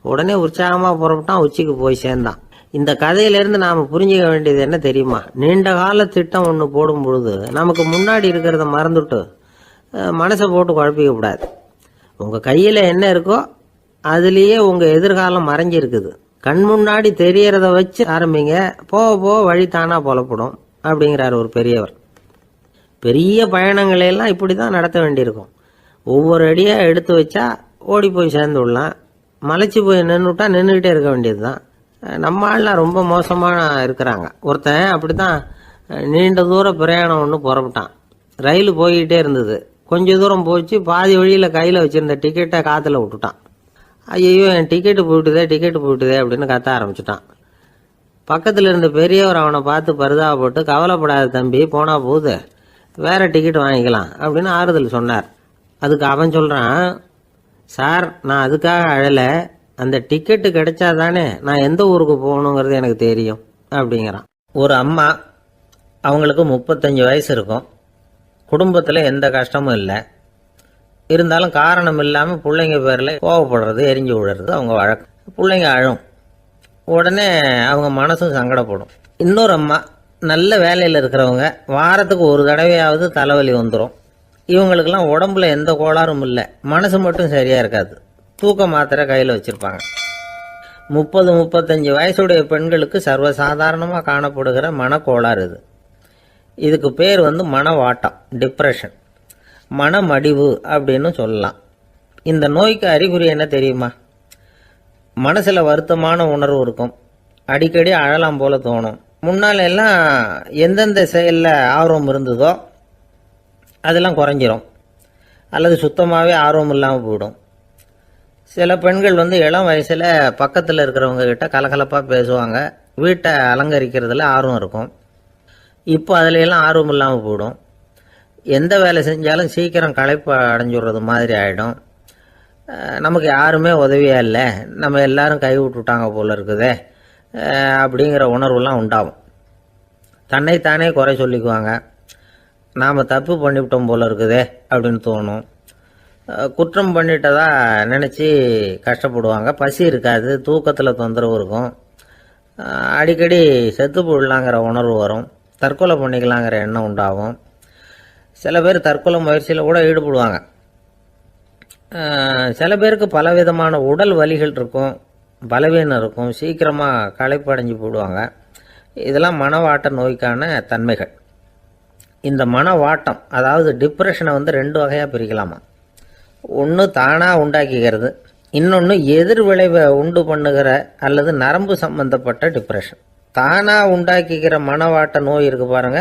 A: உடனே உற்சாகமாக புறப்பட்டான், உச்சிக்கு போய் சேர்ந்தான். இந்த கதையிலேருந்து நாம் புரிஞ்சுக்க வேண்டியது என்ன தெரியுமா? நீண்ட கால திட்டம் ஒன்று போடும் பொழுது நமக்கு முன்னாடி இருக்கிறத மறந்துட்டு மனசை போட்டு குழப்பிக்க கூடாது. உங்கள் கையில் என்ன இருக்கோ அதுலேயே உங்கள் எதிர்காலம் மறைஞ்சிருக்குது. கண் முன்னாடி தெரியறத வச்சு ஆரம்பிங்க, போக போக வழி தானா புலப்படும் அப்படிங்கிறார் ஒரு பெரியவர். பெரிய பயணங்களையெல்லாம் இப்படி தான் நடத்த வேண்டியிருக்கும். ஒவ்வொரு அடியாக எடுத்து வச்சா ஓடி போய் சேர்ந்து விடலாம். மலைச்சு போய் நின்றுட்டா நின்றுக்கிட்டே இருக்க வேண்டியது தான். நம்ம ஆள்லாம் ரொம்ப மோசமான இருக்கிறாங்க. ஒருத்தன் அப்படி தான் நீண்ட தூர பிரயாணம் ஒன்று புறப்பட்டான். ரயில் போய்கிட்டே இருந்தது. கொஞ்ச தூரம் போச்சு, பாதி வழியில் கையில் வச்சுருந்த டிக்கெட்டை காற்றுல விட்டுட்டான். ஐயோ என் டிக்கெட்டு போயிட்டுதே அப்படின்னு கத்த ஆரம்பிச்சுட்டான். பக்கத்தில் இருந்த பெரியவர் அவனை பார்த்து பரிதாபப்பட்டு, கவலைப்படாத தம்பி, போனா போகுது, வேற டிக்கெட் வாங்கிக்கலாம் அப்படின்னு ஆறுதல் சொன்னார். அதுக்கு அவன் சொல்கிறான், சார் நான் அதுக்காக அழலை, அந்த டிக்கெட்டு கிடைச்சா தானே நான் எந்த ஊருக்கு போகணுங்கிறது எனக்கு தெரியும் அப்படிங்கிறான். ஒரு அம்மா, அவங்களுக்கு 35 வயசு இருக்கும். குடும்பத்தில் எந்த கஷ்டமும் இல்லை. இருந்தாலும் காரணம் இல்லாமல் பிள்ளைங்க பேரில் கோவப்படுறது, எரிஞ்சு விடுறது அவங்க வழக்கம். பிள்ளைங்க அழும். உடனே அவங்க மனசும் சங்கடப்படும். இன்னொரு அம்மா, நல்ல வேலையில் இருக்கிறவங்க, வாரத்துக்கு ஒரு தடவையாவது தலைவலி வந்துடும். இவங்களுக்கெல்லாம் உடம்புல எந்த கோளாறும் இல்லை, மனசு மட்டும் சரியாக இருக்காது. தூக்க மாத்திரை கையில் வச்சுருப்பாங்க. 30-35 வயசுடைய பெண்களுக்கு சர்வசாதாரணமாக காணப்படுகிற மனக்கோளாறு இது. இதுக்கு பேர் மனவாட்டம், டிப்ரெஷன், மனமடிவு அப்படின்னு சொல்லலாம். இந்த நோய்க்கு அறிகுறி என்ன தெரியுமா? மனசில் வருத்தமான உணர்வு இருக்கும். அடிக்கடி அழலாம் போல தோணும். முன்னால் எல்லாம் எந்தெந்த செயலில் ஆர்வம் இருந்ததோ அதெல்லாம் குறைஞ்சிரும், அல்லது சுத்தமாகவே ஆர்வம் இல்லாமல் போயிடும். சில பெண்கள் இளம் வயசில் பக்கத்தில் இருக்கிறவங்க கிட்ட கலகலப்பாக பேசுவாங்க, வீட்டை அலங்கரிக்கிறதுல ஆர்வம் இருக்கும். இப்போ அதுலையெல்லாம் ஆர்வம் இல்லாமல் போயிடும். எந்த வேலை செஞ்சாலும் சீக்கிரம் களைப்பு அடைஞ்சுடுறது மாதிரி ஆகிடும். நமக்கு யாருமே உதவியாக இல்லை, நம்ம எல்லாரும் கை விட்டுட்டாங்க போல இருக்குதே அப்படிங்கிற உணர்வுலாம் உண்டாகும். தன்னைத்தானே குறை சொல்லிக்குவாங்க. நாம் தப்பு பண்ணிவிட்டோம் போல இருக்குதே அப்படின்னு தோணும். குற்றம் பண்ணிட்டதா நினச்சி கஷ்டப்படுவாங்க. பசி இருக்காது, தூக்கத்தில் தொந்தரவு இருக்கும். அடிக்கடி செத்து போடலாங்கிற உணர்வு வரும். தற்கொலை பண்ணிக்கலாங்கிற எண்ணம் உண்டாகும். சில பேர் தற்கொலை முயற்சியில் கூட ஈடுபடுவாங்க. சில பேருக்கு பலவிதமான உடல் வலிகள் இருக்கும், பலவீனம் இருக்கும், சீக்கிரமாக களைப்படைஞ்சு போடுவாங்க. இதெல்லாம் மனவாட்ட நோய்க்கான தன்மைகள். இந்த மனவாட்டம், அதாவது டிப்ரெஷனை 2 வகையாக பிரிக்கலாமா. ஒன்று தானாக உண்டாக்கிக்கிறது, இன்னொன்று எதிர் விளைவை உண்டு பண்ணுகிற அல்லது நரம்பு சம்பந்தப்பட்ட டிப்ரெஷன். தானாக உண்டாக்கிக்கிற மனவாட்ட நோய் இருக்கு பாருங்க,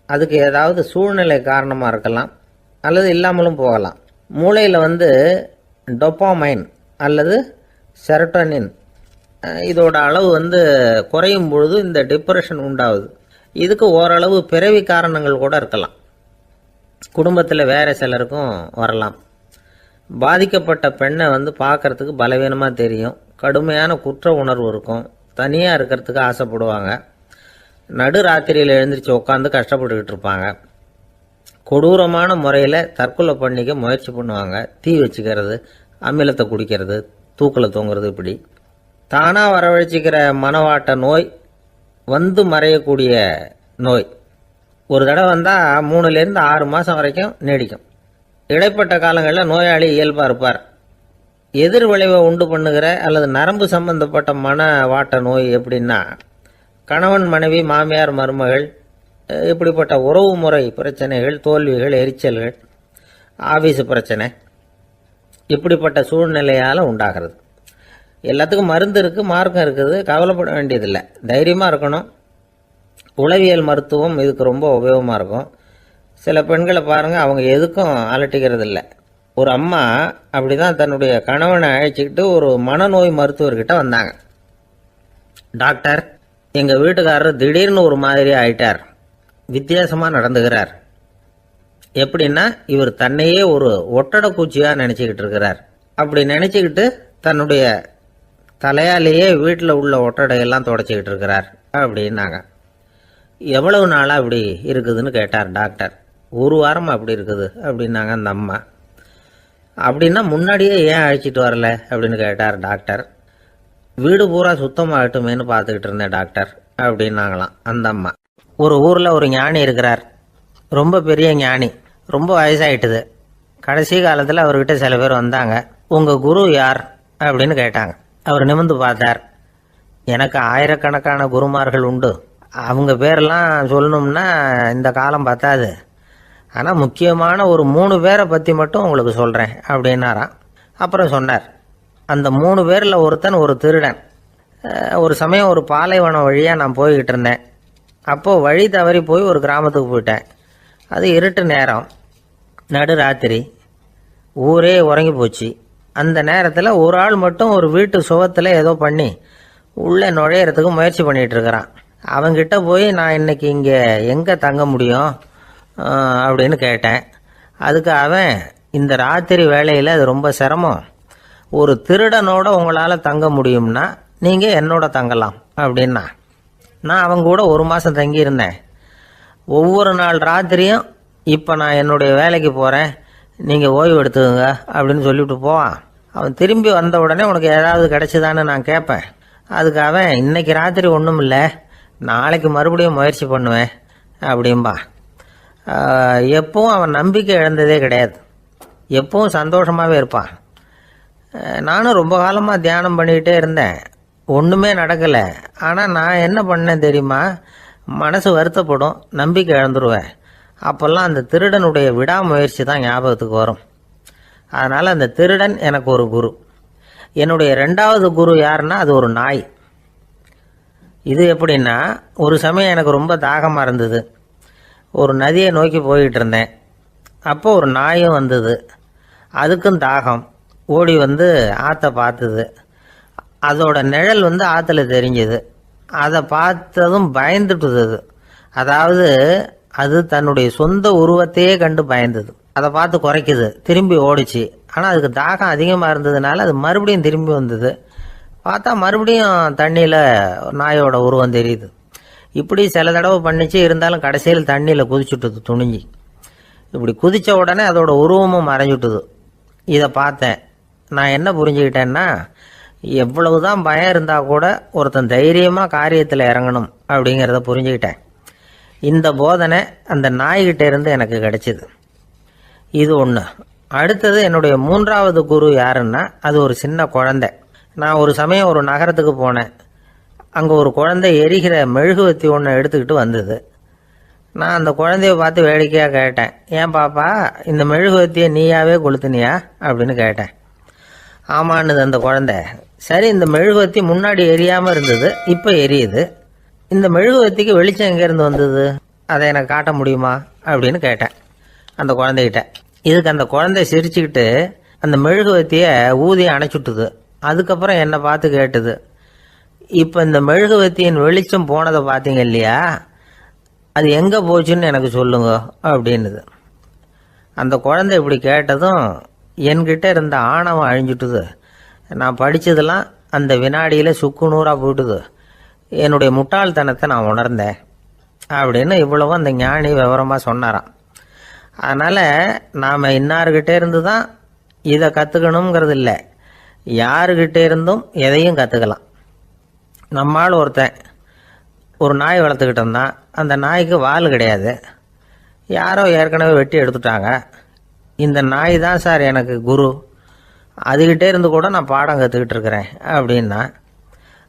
A: அதுக்கு ஏதாவது சூழ்நிலை காரணமாக இருக்கலாம், அல்லது இல்லாமலும் போகலாம். மூளையில் டொப்பாமைன் அல்லது செரட்டோனின் இதோட அளவு குறையும் பொழுது இந்த டிப்ரெஷன் உண்டாகுது. இதுக்கு ஓரளவு பிறவி காரணங்கள் கூட இருக்கலாம். குடும்பத்தில் வேற சிலருக்கும் வரலாம். பாதிக்கப்பட்ட பெண்ணை பார்க்கறதுக்கு பலவீனமாக தெரியும், கடுமையான குற்ற உணர்வு இருக்கும், தனியாக இருக்கிறதுக்கு ஆசைப்படுவாங்க, நடு ராத்திரியில் எழுந்திரிச்சு உட்காந்து கஷ்டப்பட்டுக்கிட்டு இருப்பாங்க, கொடூரமான முறையில் தற்கொலை பண்ணிக்க முயற்சி பண்ணுவாங்க, தீ வச்சுக்கிறது, அமிலத்தை குடிக்கிறது, தூக்கில் தொங்குறது. இப்படி தானாக வரவழைச்சிக்கிற மனவாட்ட நோய் மறையக்கூடிய நோய். ஒரு தடவை வந்தால் 3லேருந்து 6 மாதம் வரைக்கும் நீடிக்கும். இடைப்பட்ட காலங்களில் நோயாளி இயல்பாக இருப்பார். எதிர் விளைவை உண்டு பண்ணுகிற அல்லது நரம்பு சம்பந்தப்பட்ட மனவாட்ட நோய் எப்படின்னா, கணவன் மனைவி, மாமியார் மருமகள், இப்படிப்பட்ட உறவு முறை பிரச்சனைகள், தோல்விகள், எரிச்சல்கள், ஆஃபீஸு பிரச்சனை, இப்படிப்பட்ட சூழ்நிலையால் உண்டாகிறது. எல்லாத்துக்கும் மருந்து இருக்குது, மார்க்கம் இருக்குது, கவலைப்பட வேண்டியதில்லை, தைரியமாக இருக்கணும். உளவியல் மருத்துவம் இதுக்கு ரொம்ப உபயோகமாக இருக்கும். சில பெண்களை பாருங்கள், அவங்க எதுக்கும் அலட்டிக்கிறது இல்லை. ஒரு அம்மா அப்படி தான் தன்னுடைய கணவனை அழைச்சிக்கிட்டு ஒரு மனநோய் மருத்துவர்கிட்ட வந்தாங்க. டாக்டர், எங்கள் வீட்டுக்காரர் திடீர்னு ஒரு மாதிரி ஆயிட்டார், வித்தியாசமாக நடந்துகிறார். எப்படின்னா, இவர் தன்னையே ஒரு ஒட்டடை பூச்சியாக நினச்சிக்கிட்டு இருக்கிறார். அப்படி நினச்சிக்கிட்டு தன்னுடைய தலையாலேயே வீட்டில் உள்ள ஒட்டடையெல்லாம் தொடச்சிக்கிட்டு இருக்கிறார் அப்படின்னாங்க. எவ்வளவு நாளாக அப்படி இருக்குதுன்னு கேட்டார் டாக்டர். 1 வாரமாக அப்படி இருக்குது அப்படின்னாங்க அந்த அம்மா. அப்படின்னா முன்னாடியே ஏன் அழைச்சிட்டு வரல அப்படின்னு கேட்டார் டாக்டர். வீடு பூரா சுத்தமாகட்டுமேனு பார்த்துக்கிட்டு இருந்தேன் டாக்டர் அப்படின்னாங்களாம் அந்த அம்மா. ஒரு ஊரில் ஒரு ஞானி இருக்கிறார், ரொம்ப பெரிய ஞானி, ரொம்ப வயசாயிட்டுது. கடைசி காலத்தில் அவர்கிட்ட சில பேர் வந்தாங்க. உங்கள் குரு யார் அப்படின்னு கேட்டாங்க. அவர் நிமிர்ந்து பார்த்தார். எனக்கு ஆயிரக்கணக்கான குருமார்கள் உண்டு, அவங்க பேரெல்லாம் சொல்லணும்னா இந்த காலம் பத்தாது, ஆனால் முக்கியமான ஒரு 3 பேரை பற்றி மட்டும் உங்களுக்கு சொல்கிறேன் அப்படின்னாராம். அப்புறம் சொன்னார், அந்த 3 பேரில் ஒருத்தன் ஒரு திருடன். ஒரு சமயம் ஒரு பாலைவனம் வழியாக நான் போய்கிட்டு இருந்தேன். அப்போது வழி தவறி போய் ஒரு கிராமத்துக்கு போயிட்டேன். அது இருட்டு நேரம், நடு ராத்திரி, ஊரே உறங்கி போச்சு. அந்த நேரத்தில் ஒரு ஆள் மட்டும் ஒரு வீட்டு சுவத்தில் ஏதோ பண்ணி உள்ளே நுழையிறதுக்கு முயற்சி பண்ணிகிட்டு இருக்கிறான். அவங்கிட்ட போய் நான் இன்னைக்கு இங்கே எங்கே தங்க முடியும் அப்படின்னு கேட்டேன். அதுக்கு அவன், இந்த ராத்திரி வேளையில் அது ரொம்ப சிரமம், ஒரு திருடனோட உங்களால் தங்க முடியும்னா நீங்கள் என்னோட தங்கலாம் அப்படின்னா. நான் அவங்க கூட 1 மாதம் தங்கியிருந்தேன். ஒவ்வொரு நாள் ராத்திரியும் இப்போ நான் என்னுடைய வேலைக்கு போகிறேன், நீங்கள் ஓய்வு எடுத்துக்கோங்க அப்படின்னு சொல்லிவிட்டு போவான். அவன் திரும்பி வந்த உடனே உனக்கு ஏதாவது கிடைச்சிதான்னு நான் கேட்பேன். அதுக்கு அவன், இன்னைக்கு ராத்திரி ஒன்றும் இல்லை, நாளைக்கு மறுபடியும் முயற்சி பண்ணுவேன் அப்படின்பா. எப்பவும் அவன் நம்பிக்கை இழந்ததே கிடையாது, எப்பவும் சந்தோஷமாகவே இருப்பான். நானும் ரொம்ப காலமாக தியானம் பண்ணிக்கிட்டே இருந்தேன், ஒன்றுமே நடக்கலை. ஆனால் நான் என்ன பண்ணேன் தெரியுமா, மனசு வருத்தப்படும், நம்பிக்கை இழந்துருவேன். அப்போல்லாம் அந்த திருடனுடைய விடாமுயற்சி தான் ஞாபகத்துக்கு வரும். அதனால் அந்த திருடன் எனக்கு ஒரு குரு. என்னுடைய 2வது குரு யாருன்னா அது ஒரு நாய். இது எப்படின்னா, ஒரு சமயம் எனக்கு ரொம்ப தாகமாக இருந்தது. ஒரு நதியை நோக்கி போய்கிட்டு இருந்தேன். அப்போ ஒரு நாயும் வந்தது. அதுக்கும் தாகம். ஓடி வந்து ஆற்றை பார்த்தது. அதோட நிழல் வந்து ஆற்றுல தெரிஞ்சுது. அதை பார்த்ததும் பயந்துட்டுது. அதாவது அது தன்னுடைய சொந்த உருவத்தையே கண்டு பயந்தது. அதை பார்த்து குறைக்குது, திரும்பி ஓடிச்சு. ஆனால் அதுக்கு தாகம் அதிகமாக இருந்ததுனால அது மறுபடியும் திரும்பி வந்தது. பார்த்தா மறுபடியும் தண்ணியில் நாயோட உருவம் தெரியுது. இப்படி சில தடவை பண்ணிச்சு. இருந்தாலும் கடைசியில் தண்ணியில் குதிச்சுட்டுது துணிஞ்சி. இப்படி குதித்த உடனே அதோட உருவமும் மறைஞ்சுட்டுது. இதை பார்த்தேன். நான் என்ன புரிஞ்சுக்கிட்டேன்னா, எவ்வளவுதான் பயம் இருந்தால் கூட ஒருத்தன் தைரியமாக காரியத்தில் இறங்கணும் அப்படிங்கிறத புரிஞ்சுக்கிட்டேன். இந்த போதனை அந்த நாய்கிட்ட இருந்து எனக்கு கிடைச்சிது. இது ஒன்று. அடுத்தது என்னுடைய 3வது குரு யாருன்னா அது ஒரு சின்ன குழந்தை. நான் ஒரு சமயம் ஒரு நகரத்துக்கு போனேன். அங்கே ஒரு குழந்தை எரிகிற மெழுகுவத்தி ஒன்று எடுத்துக்கிட்டு வந்தது. நான் அந்த குழந்தைய பார்த்து வேடிக்கையாக கேட்டேன், ஏன் பாப்பா இந்த மெழுகுவத்தியை நீயாவே கொளுத்துனியா அப்படின்னு கேட்டேன். ஆமான்னுது அந்த குழந்தை. சரி, இந்த மெழுகுவத்தி முன்னாடி எரியாமல் இருந்தது, இப்போ எரியுது. இந்த மெழுகுவத்திக்கு வெளிச்சம் எங்கேருந்து வந்தது, அதை எனக்கு காட்ட முடியுமா அப்படின்னு கேட்டேன் அந்த குழந்தைகிட்ட. இதுக்கு அந்த குழந்தை சிரிச்சுக்கிட்டு அந்த மெழுகுவத்தியை ஊதி அணைச்சுட்டுது. அதுக்கப்புறம் என்னை பார்த்து கேட்டுது, இப்போ இந்த மெழுகுவத்தியின் வெளிச்சம் போனதை பார்த்தீங்க இல்லையா, அது எங்கே போச்சுன்னு எனக்கு சொல்லுங்க அப்படின்னுது. அந்த குழந்தை இப்படி கேட்டதும் என்கிட்ட இருந்த ஆணவம் அழிஞ்சுட்டுது. நான் படித்ததெல்லாம் அந்த வினாடியில் சுக்கு நூறாக போயிட்டுது. என்னுடைய முட்டாள்தனத்தை நான் உணர்ந்தேன் அப்படின்னு இவ்வளவும் அந்த ஞானி விவரமாக சொன்னாராம். அதனால் நாம் இன்னார்கிட்ட இருந்து தான் இதை கற்றுக்கணுங்கிறது இல்லை, யாருக்கிட்ட இருந்தும் எதையும் கற்றுக்கலாம். நம்மால் ஒருத்தன் ஒரு நாய் வளர்த்துக்கிட்டு இருந்தான். அந்த நாய்க்கு வால் கிடையாது. யாரோ ஏற்கனவே வெட்டி எடுத்துட்டாங்க. இந்த நாய் தான் சார் எனக்கு குரு, அதுகிட்டே இருந்து கூட நான் பாடம் கற்றுக்கிட்டு இருக்கிறேன் அப்படின்னா.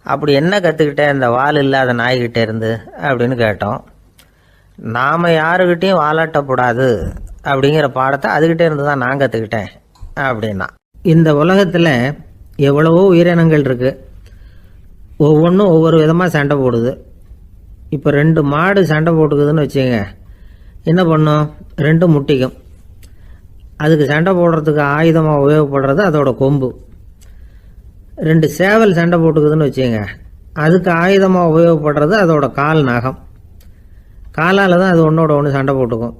A: அப்படி என்ன கற்றுக்கிட்டேன் இந்த வால் இல்லாத நாய்கிட்டே இருந்து அப்படின்னு கேட்டோம். நாம் யாருக்கிட்டையும் வாலாட்டக்கூடாது அப்படிங்கிற பாடத்தை அதுகிட்டே இருந்து தான் நான் கற்றுக்கிட்டேன் அப்படின்னா. இந்த உலகத்தில் எவ்வளவோ உயிரினங்கள் இருக்குது, ஒவ்வொன்றும் ஒவ்வொரு விதமாக சண்டை போடுது. இப்போ 2 மாடு சண்டை போட்டுக்குதுன்னு வச்சுங்க, என்ன பண்ணும், 2 முட்டிக்கும். அதுக்கு சண்டை போடுறதுக்கு ஆயுதமாக உபயோகப்படுறது அதோட கொம்பு. 2 சேவல் சண்டை போட்டுக்குதுன்னு வச்சுங்க, அதுக்கு ஆயுதமாக உபயோகப்படுறது அதோட கால் நகம். காலால் தான் அது ஒன்றோட ஒன்று சண்டை போட்டுக்கும்.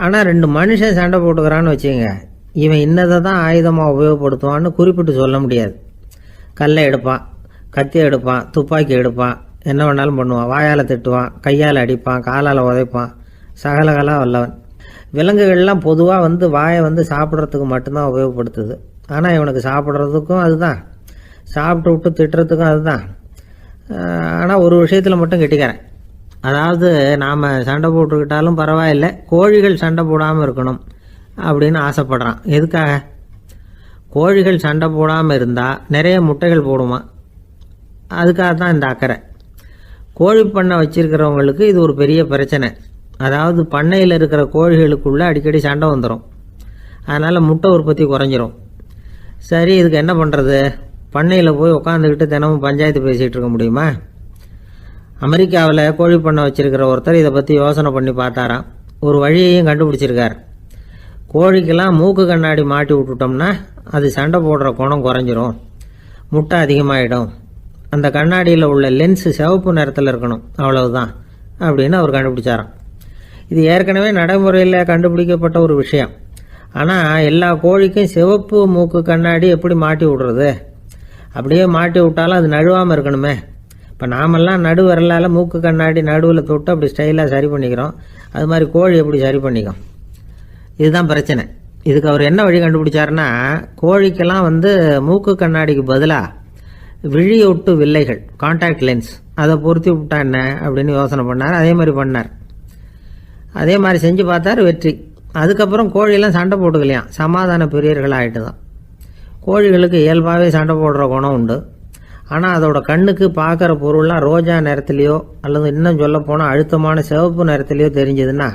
A: ஆனால் 2 மனுஷன் சண்டை போட்டுக்கிறான்னு வச்சுங்க, இவன் இன்னதை தான் ஆயுதமாக உபயோகப்படுத்துவான்னு குறிப்பிட்டு சொல்ல முடியாது. கல்லை எடுப்பான், கத்தி எடுப்பான், துப்பாக்கி எடுப்பான், என்ன வேணாலும் பண்ணுவான். வாயால் திட்டுவான், கையால் அடிப்பான், காலால் உதைப்பான், சகலகலாக வல்லவன். விலங்குகள்லாம் பொதுவாக வாயை சாப்பிட்றதுக்கு மட்டும்தான் உபயோகப்படுத்துது. ஆனால் இவனுக்கு சாப்பிட்றதுக்கும் அதுதான், சாப்பிட்டு விட்டு திட்டுறதுக்கும் அதுதான். ஆனால் ஒரு விஷயத்தில் மட்டும் கெட்டிக்கிறேன். அதாவது நாம் சண்டை போட்டுக்கிட்டாலும் பரவாயில்லை, கோழிகள் சண்டை போடாமல் இருக்கணும் அப்படின்னு ஆசைப்படுறான். எதுக்காக? கோழிகள் சண்டை போடாமல் இருந்தால் நிறைய முட்டைகள் போடுமா, அதுக்காக தான் இந்த அக்கறை. கோழி பண்ணை வச்சிருக்கிறவங்களுக்கு இது ஒரு பெரிய பிரச்சனை. அதாவது பண்ணையில் இருக்கிற கோழிகளுக்குள்ளே அடிக்கடி சண்டை வந்துடும். அதனால் முட்டை உற்பத்தி குறைஞ்சிரும். சரி, இதுக்கு என்ன பண்ணுறது? பண்ணையில் போய் உட்காந்துக்கிட்டு தினமும் பஞ்சாயத்து பேசிகிட்டு இருக்க முடியுமா? அமெரிக்காவில் கோழி பண்ணை வச்சிருக்கிற ஒருத்தர் இதை பற்றி யோசனை பண்ணி பார்த்தாராம். ஒரு வழியையும் கண்டுபிடிச்சிருக்கார். கோழிக்கெல்லாம் மூக்கு கண்ணாடி மாட்டி விட்டுட்டோம்னா அது சண்டை போடுற குணம் குறைஞ்சிரும், முட்டை அதிகமாகிடும். அந்த கண்ணாடியில் உள்ள லென்ஸு சிவப்பு நிறத்தில் இருக்கணும், அவ்வளவுதான் அப்படின்னு அவர் கண்டுபிடிச்சாராம். இது ஏற்கனவே நடைமுறையில் கண்டுபிடிக்கப்பட்ட ஒரு விஷயம். ஆனால் எல்லா கோழிக்கும் சிவப்பு மூக்கு கண்ணாடி எப்படி மாட்டி விடுறது? அப்படியே மாட்டி விட்டாலும் அது நழுவாமல் இருக்கணுமே. இப்போ நாமெல்லாம் நடு வரலால் மூக்கு கண்ணாடி நடுவில் தொட்டு அப்படி ஸ்டைலாக சரி பண்ணிக்கிறோம். அது மாதிரி கோழி எப்படி சரி பண்ணிக்கும்? இதுதான் பிரச்சனை. இதுக்கு அவர் என்ன வழி கண்டுபிடிச்சாருன்னா, கோழிக்கெல்லாம் மூக்கு கண்ணாடிக்கு பதிலாக விழியொட்டு வில்லைகள், கான்டாக்ட் லென்ஸ், அதை பொருத்தி விட்டா என்ன அப்படின்னு யோசனை பண்ணார். அதே மாதிரி பண்ணார். அதே மாதிரி செஞ்சு பார்த்தார், வெற்றி. அதுக்கப்புறம் கோழியெல்லாம் சண்டை போட்டுக்கலையாம், சமாதான பிரியர்கள் ஆகிட்டு தான். கோழிகளுக்கு இயல்பாகவே சண்டை போடுற குணம் உண்டு. ஆனால் அதோட கண்ணுக்கு பார்க்குற பொருள்லாம் ரோஜா நிறத்துலையோ அல்லது இன்னும் சொல்ல போனால் அழுத்தமான சிவப்பு நிறத்துலையோ தெரிஞ்சதுன்னா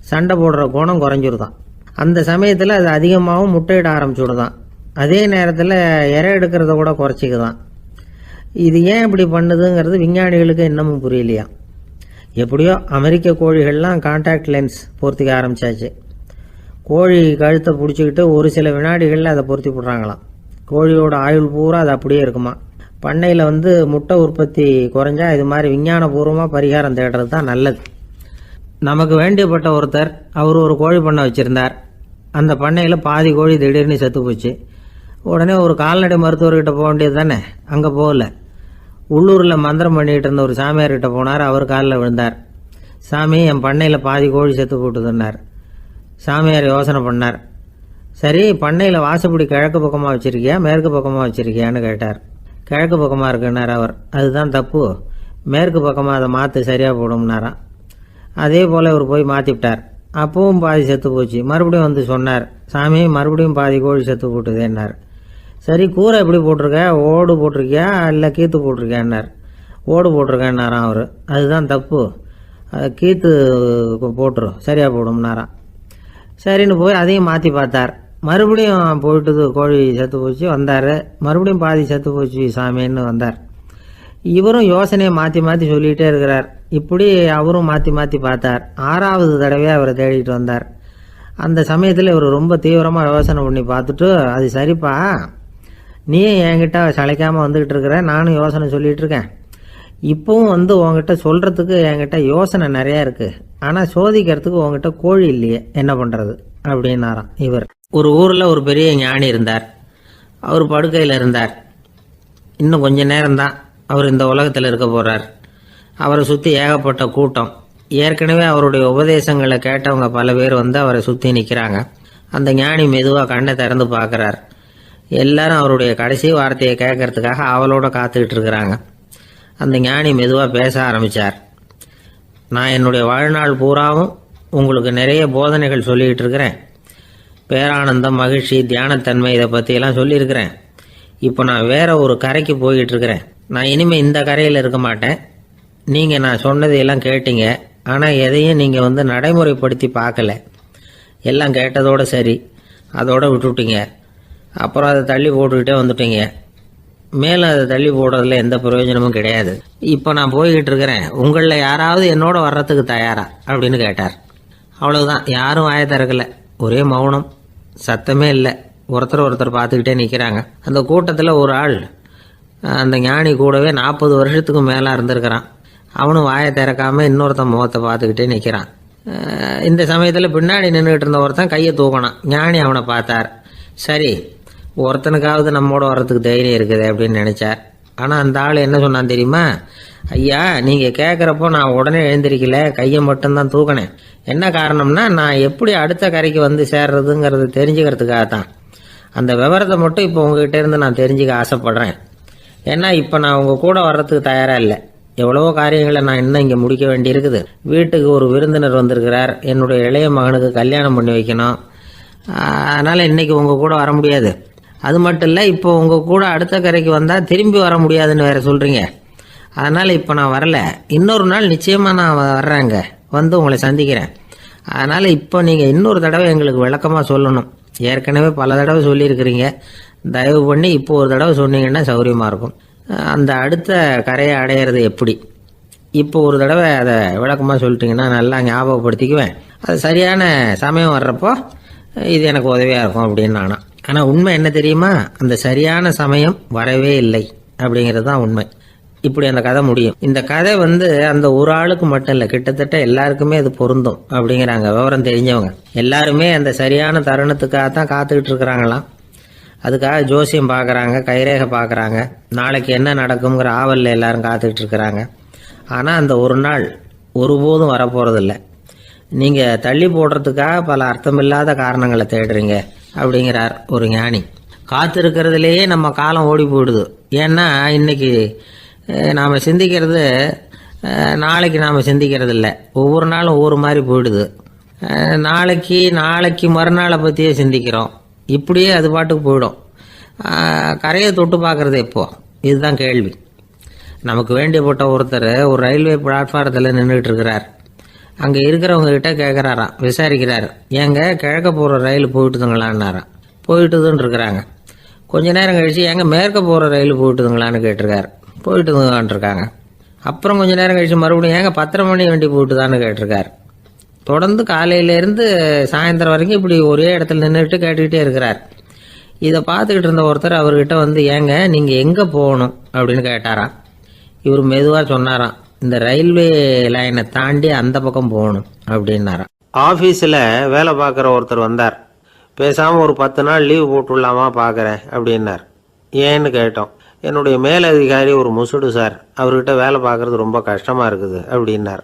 A: சண்டை போடுற குணம் குறைஞ்சிருதான். அந்த சமயத்தில் அது அதிகமாகவும் முட்டையிட ஆரம்பிச்சுடுதான். அதே நேரத்தில் இறை எடுக்கிறத கூட குறைச்சிக்குதான். இது ஏன் இப்படி பண்ணுதுங்கிறது விஞ்ஞானிகளுக்கு இன்னமும் புரியலையா. எப்படியோ அமெரிக்க கோழிகள்லாம் கான்டாக்ட் லென்ஸ் பொருத்திக்க ஆரம்பித்தாச்சு. கோழி கழுத்தை பிடிச்சிக்கிட்டு ஒரு சில வினாடிகளில் அதை பொருத்தி போடுறாங்களாம். கோழியோட ஆயுள் பூரா அது அப்படியே இருக்குமா. பண்ணையில் முட்டை உற்பத்தி குறைஞ்சா இது மாதிரி விஞ்ஞானபூர்வமாக பரிகாரம் தேடுறது தான் நல்லது. நமக்கு வேண்டியப்பட்ட ஒருத்தர், அவர் ஒரு கோழி பண்ணை வச்சுருந்தார். அந்த பண்ணையில் பாதி கோழி திடீர்னு செத்து போச்சு. உடனே ஒரு கால்நடை மருத்துவர்கிட்ட போக வேண்டியது தானே. அங்கே போகல. உள்ளூரில் மந்திரம் பண்ணிகிட்டு இருந்த ஒரு சாமியார்கிட்ட போனார். அவர் காலில் விழுந்தார். சாமி, என் பண்ணையில் பாதி கோழி செத்து போட்டுதுன்னார். சாமியார் யோசனை பண்ணார். சரி, பண்ணையில் வாசப்படி கிழக்கு பக்கமாக வச்சுருக்கியா மேற்கு பக்கமாக வச்சுருக்கியான்னு கேட்டார். கிழக்கு பக்கமாக இருக்குன்னார் அவர். அதுதான் தப்பு, மேற்கு பக்கமாக அதை மாற்று சரியாக போடும்னாராம். அதே போல் அவர் போய் மாற்றிவிட்டார். அப்பவும் பாதி செத்து போச்சு. மறுபடியும் சொன்னார், சாமி மறுபடியும் பாதி கோழி செத்து போட்டுதேன்னார். சரி, கூரை எப்படி போட்டிருக்க? ஓடு போட்டிருக்கியா இல்லை கீத்து போட்டிருக்கியான்னார். ஓடு போட்டிருக்கேன்னாராம் அவர். அதுதான் தப்பு, அதை கீத்து போட்டுரும் சரியாக போடும்னாராம். சரின்னு போய் அதையும் மாற்றி பார்த்தார். மறுபடியும் போயிட்டுது, கோழி செத்து போச்சு. வந்தார். மறுபடியும் பாதி செத்து போச்சு சாமின்னு வந்தார். இவரும் யோசனையை மாற்றி மாற்றி சொல்லிகிட்டே இருக்கிறார். இப்படி அவரும் மாற்றி மாற்றி பார்த்தார். 6வது தடவையாக அவரை தேடிட்டு வந்தார். அந்த சமயத்தில் இவர் ரொம்ப தீவிரமாக யோசனை பண்ணி பார்த்துட்டு, அது சரிப்பா, நீயும் என்கிட்ட சளைக்காமல் வந்துக்கிட்டு இருக்கிற, நானும் யோசனை சொல்லிகிட்டு இருக்கேன். இப்போவும் உங்ககிட்ட சொல்கிறதுக்கு என்கிட்ட யோசனை நிறையா இருக்குது. ஆனால் சோதிக்கிறதுக்கு உங்ககிட்ட கோழி இல்லையே, என்ன பண்ணுறது அப்படின்னாராம் இவர். ஒரு ஊரில் ஒரு பெரிய ஞானி இருந்தார். அவர் படுக்கையில் இருந்தார். இன்னும் கொஞ்ச நேரம்தான் அவர் இந்த உலகத்தில் இருக்க போகிறார். அவரை சுற்றி ஏகப்பட்ட கூட்டம். ஏற்கனவே அவருடைய உபதேசங்களை கேட்டவங்க பல பேர் அவரை சுற்றி நிற்கிறாங்க. அந்த ஞானி மெதுவாக கண்ணை திறந்து பார்க்குறார். எல்லாரும் அவருடைய கடைசி வார்த்தையை கேட்கறதுக்காக அவளோட காத்துக்கிட்டு இருக்கிறாங்க. அந்த ஞானி மெதுவாக பேச ஆரம்பித்தார். நான் என்னுடைய வாழ்நாள் பூராவும் உங்களுக்கு நிறைய போதனைகள் சொல்லிக்கிட்டு இருக்கிறேன். பேரானந்தம், மகிழ்ச்சி, தியானத்தன்மை, இதை பற்றியெல்லாம் சொல்லியிருக்கிறேன். இப்போ நான் வேற ஒரு கரைக்கு போய்கிட்டு இருக்கிறேன். நான் இனிமேல் இந்த கரையில் இருக்க மாட்டேன். நீங்கள் நான் சொன்னதையெல்லாம் கேட்டீங்க, ஆனால் எதையும் நீங்கள் நடைமுறைப்படுத்தி பார்க்கல. எல்லாம் கேட்டதோடு சரி, அதோட விட்டுவிட்டீங்க. அப்புறம் அதை தள்ளி போட்டுக்கிட்டே வந்துட்டீங்க. மேலும் அதை தள்ளி போடுறதுல எந்த பிரயோஜனமும் கிடையாது. இப்போ நான் போய்கிட்டு இருக்கிறேன். உங்களில் யாராவது என்னோட வர்றதுக்கு தயாரா அப்படின்னு கேட்டார். அவ்வளவுதான். யாரும் வாயை திறக்கல. ஒரே மௌனம், சத்தமே இல்லை. ஒருத்தர் பார்த்துக்கிட்டே நிற்கிறாங்க. அந்த கூட்டத்தில் ஒரு ஆள் அந்த ஞானி கூடவே 40 வருஷத்துக்கு மேலே இருந்திருக்கிறான். அவனும் வாயை திறக்காமல் இன்னொருத்தன் முகத்தை பார்த்துக்கிட்டே நிற்கிறான். இந்த சமயத்தில் பின்னாடி நின்றுக்கிட்டு இருந்த ஒருத்தன் கையை தூக்கினான். ஞானி அவனை பார்த்தார். சரி, ஒருத்தனுக்காவது நம்மோட வர்றதுக்கு தைரியம் இருக்குது அப்படின்னு நினச்சார். ஆனால் அந்த ஆள் என்ன சொன்னான் தெரியுமா? ஐயா, நீங்கள் கேட்குறப்போ நான் உடனே எழுந்திருக்கல, கையை மட்டும்தான் தூக்கினேன். என்ன காரணம்னா, நான் எப்படி அடுத்த கரைக்கு சேர்றதுங்கிறது தெரிஞ்சுக்கிறதுக்காக தான். அந்த விவரத்தை மட்டும் இப்போ உங்ககிட்ட இருந்து நான் தெரிஞ்சுக்க ஆசைப்படுறேன். ஏன்னா இப்போ நான் உங்கள் கூட வர்றதுக்கு தயாராக இல்லை. எவ்வளவோ காரியங்களை நான் இன்னும் இங்கே முடிக்க வேண்டியிருக்குது. வீட்டுக்கு ஒரு விருந்தினர் வந்திருக்கிறார். என்னுடைய இளைய மகனுக்கு கல்யாணம் பண்ணி வைக்கணும். அதனால் இன்றைக்கி உங்கள் கூட வர முடியாது. அது மட்டும் இல்லை, இப்போ உங்கள் கூட அடுத்த கரைக்கு வந்தால் திரும்பி வர முடியாதுன்னு வேறு சொல்கிறீங்க. அதனால் இப்போ நான் வரல. இன்னொரு நாள் நிச்சயமாக நான் வர்றேங்க, உங்களை சந்திக்கிறேன். அதனால் இப்போ நீங்கள் இன்னொரு தடவை எங்களுக்கு விளக்கமாக சொல்லணும். ஏற்கனவே பல தடவை சொல்லியிருக்கிறீங்க. தயவு பண்ணி இப்போ ஒரு தடவை சொன்னீங்கன்னா சௌரியமாக இருக்கும். அந்த அடுத்த கரையை அடையிறது எப்படி, இப்போ ஒரு தடவை அதை விளக்கமாக சொல்லிட்டீங்கன்னா நல்லா ஞாபகப்படுத்திக்குவேன். அது சரியான சமயம் வர்றப்போ இது எனக்கு உதவியாக இருக்கும் அப்படின்னு நானா. ஆனால் உண்மை என்ன தெரியுமா, அந்த சரியான சமயம் வரவே இல்லை அப்படிங்கிறது தான் உண்மை. இப்படி அந்த கதை முடியும். இந்த கதை அந்த ஒரு ஆளுக்கு மட்டும் இல்லை, கிட்டத்தட்ட எல்லாருக்குமே அது பொருந்தும் அப்படிங்கிறாங்க விவரம் தெரிஞ்சவங்க. எல்லாருமே அந்த சரியான தருணத்துக்காக தான் காத்துக்கிட்டு இருக்கிறாங்களாம். அதுக்காக ஜோசியம் பார்க்குறாங்க, கைரேகை பார்க்குறாங்க, நாளைக்கு என்ன நடக்குங்கிற ஆவலில் எல்லாரும் காத்துக்கிட்டு இருக்கிறாங்க. ஆனால் அந்த ஒரு நாள் ஒருபோதும் வரப்போகிறதில்ல. நீங்கள் தள்ளி போடுறதுக்காக பல அர்த்தமில்லாத காரணங்களை தேடுறீங்க அப்படிங்கிறார் ஒரு ஞானி. காத்திருக்கிறதுலேயே நம்ம காலம் ஓடி போயிடுது. ஏன்னா இன்னைக்கு நாம் சிந்திக்கிறது நாளைக்கு நாம் சிந்திக்கிறது இல்லை. ஒவ்வொரு நாளும் ஒவ்வொரு மாதிரி போயிடுது. நாளைக்கு மறுநாளை பற்றியே சிந்திக்கிறோம். இப்படியே அது பாட்டுக்கு போயிடும். கரையை தொட்டு பார்க்குறது எப்போ, இதுதான் கேள்வி. நமக்கு வேண்டியப்பட்ட ஒருத்தர் ஒரு ரயில்வே பிளாட்ஃபாரத்தில் நின்றுட்டு இருக்கிறார். அங்கே இருக்கிறவங்க கிட்ட கேட்குறாராம், விசாரிக்கிறார், ஏங்க கிழக்க போகிற ரயில் போயிட்டுதுங்களான்னாராம். போயிட்டுதுன்னு இருக்கிறாங்க. கொஞ்ச நேரம் கழிச்சு ஏங்க மேற்க போகிற ரயில் போயிட்டுதுங்களான்னு கேட்டிருக்காரு. போயிட்டுதுங்களான் இருக்காங்க. அப்புறம் கொஞ்ச நேரம் கழிச்சு மறுபடியும் ஏங்க 10:30 மணி வண்டி போயிட்டுதான்னு கேட்டிருக்காரு. தொடர்ந்து காலையிலேருந்து சாயந்தரம் வரைக்கும் இப்படி ஒரே இடத்துல நின்றுட்டு கேட்டுக்கிட்டே இருக்கிறார். இதை பார்த்துக்கிட்டு இருந்த ஒருத்தர் அவர்கிட்ட ஏங்க நீங்கள் எங்கே போகணும் அப்படின்னு கேட்டாராம். இவர் மெதுவாக சொன்னாராம், இந்த ரயில்வே லைனை தாண்டி அந்த பக்கம் போகணும் அப்படின்னாராம். ஆஃபீஸில் வேலை பார்க்குற ஒருத்தர் வந்தார். பேசாமல் ஒரு 10 நாள் லீவு போட்டுடலாமா பார்க்குறேன் அப்படின்னார். ஏன்னு கேட்டோம். என்னுடைய மேலதிகாரி ஒரு முசுடு சார், அவர்கிட்ட வேலை பார்க்குறது ரொம்ப கஷ்டமாக இருக்குது அப்படின்னார்.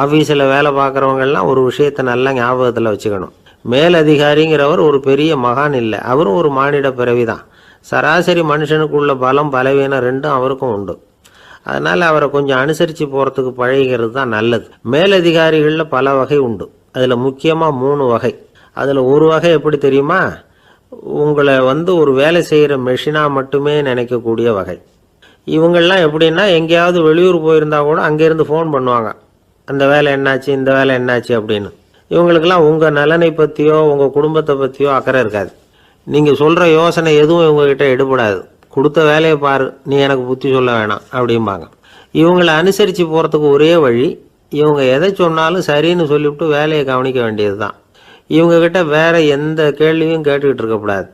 A: ஆஃபீஸில் வேலை பார்க்குறவங்கெல்லாம் ஒரு விஷயத்தை நல்லா ஞாபகத்தில் வச்சுக்கணும். மேலதிகாரிங்கிறவர் ஒரு பெரிய மகான் இல்லை, அவரும் ஒரு மானிட பிறவி தான். சராசரி மனுஷனுக்குள்ள பலம் பலவீனம் ரெண்டும் அவருக்கும் உண்டு. அதனால் அவரை கொஞ்சம் அனுசரித்து போகிறதுக்கு பழகிறது தான் நல்லது. மேலதிகாரிகளில் பல வகை உண்டு. அதில் முக்கியமாக 3 வகை. அதில் ஒரு வகை எப்படி தெரியுமா, உங்களை ஒரு வேலை செய்கிற மெஷினாக மட்டுமே நினைக்கக்கூடிய வகை. இவங்கெல்லாம் எப்படின்னா, எங்கேயாவது வெளியூர் போயிருந்தா கூட அங்கேருந்து ஃபோன் பண்ணுவாங்க, அந்த வேலை என்னாச்சு, இந்த வேலை என்னாச்சு அப்படின்னு. இவங்களுக்கெல்லாம் உங்கள் நலனை பற்றியோ உங்கள் குடும்பத்தை பற்றியோ அக்கறை இருக்காது. நீங்கள் சொல்கிற யோசனை எதுவும் இவங்ககிட்ட எடுபடாது. கொடுத்த வேலையை பாரு, நீ எனக்கு புத்தி சொல்ல வேணாம் அப்படிம்பாங்க. இவங்களை அனுசரித்து போகிறதுக்கு ஒரே வழி, இவங்க எதை சொன்னாலும் சரின்னு சொல்லிவிட்டு வேலையை கவனிக்க வேண்டியது தான். இவங்ககிட்ட வேற எந்த கேள்வியும் கேட்டுக்கிட்டு இருக்கக்கூடாது.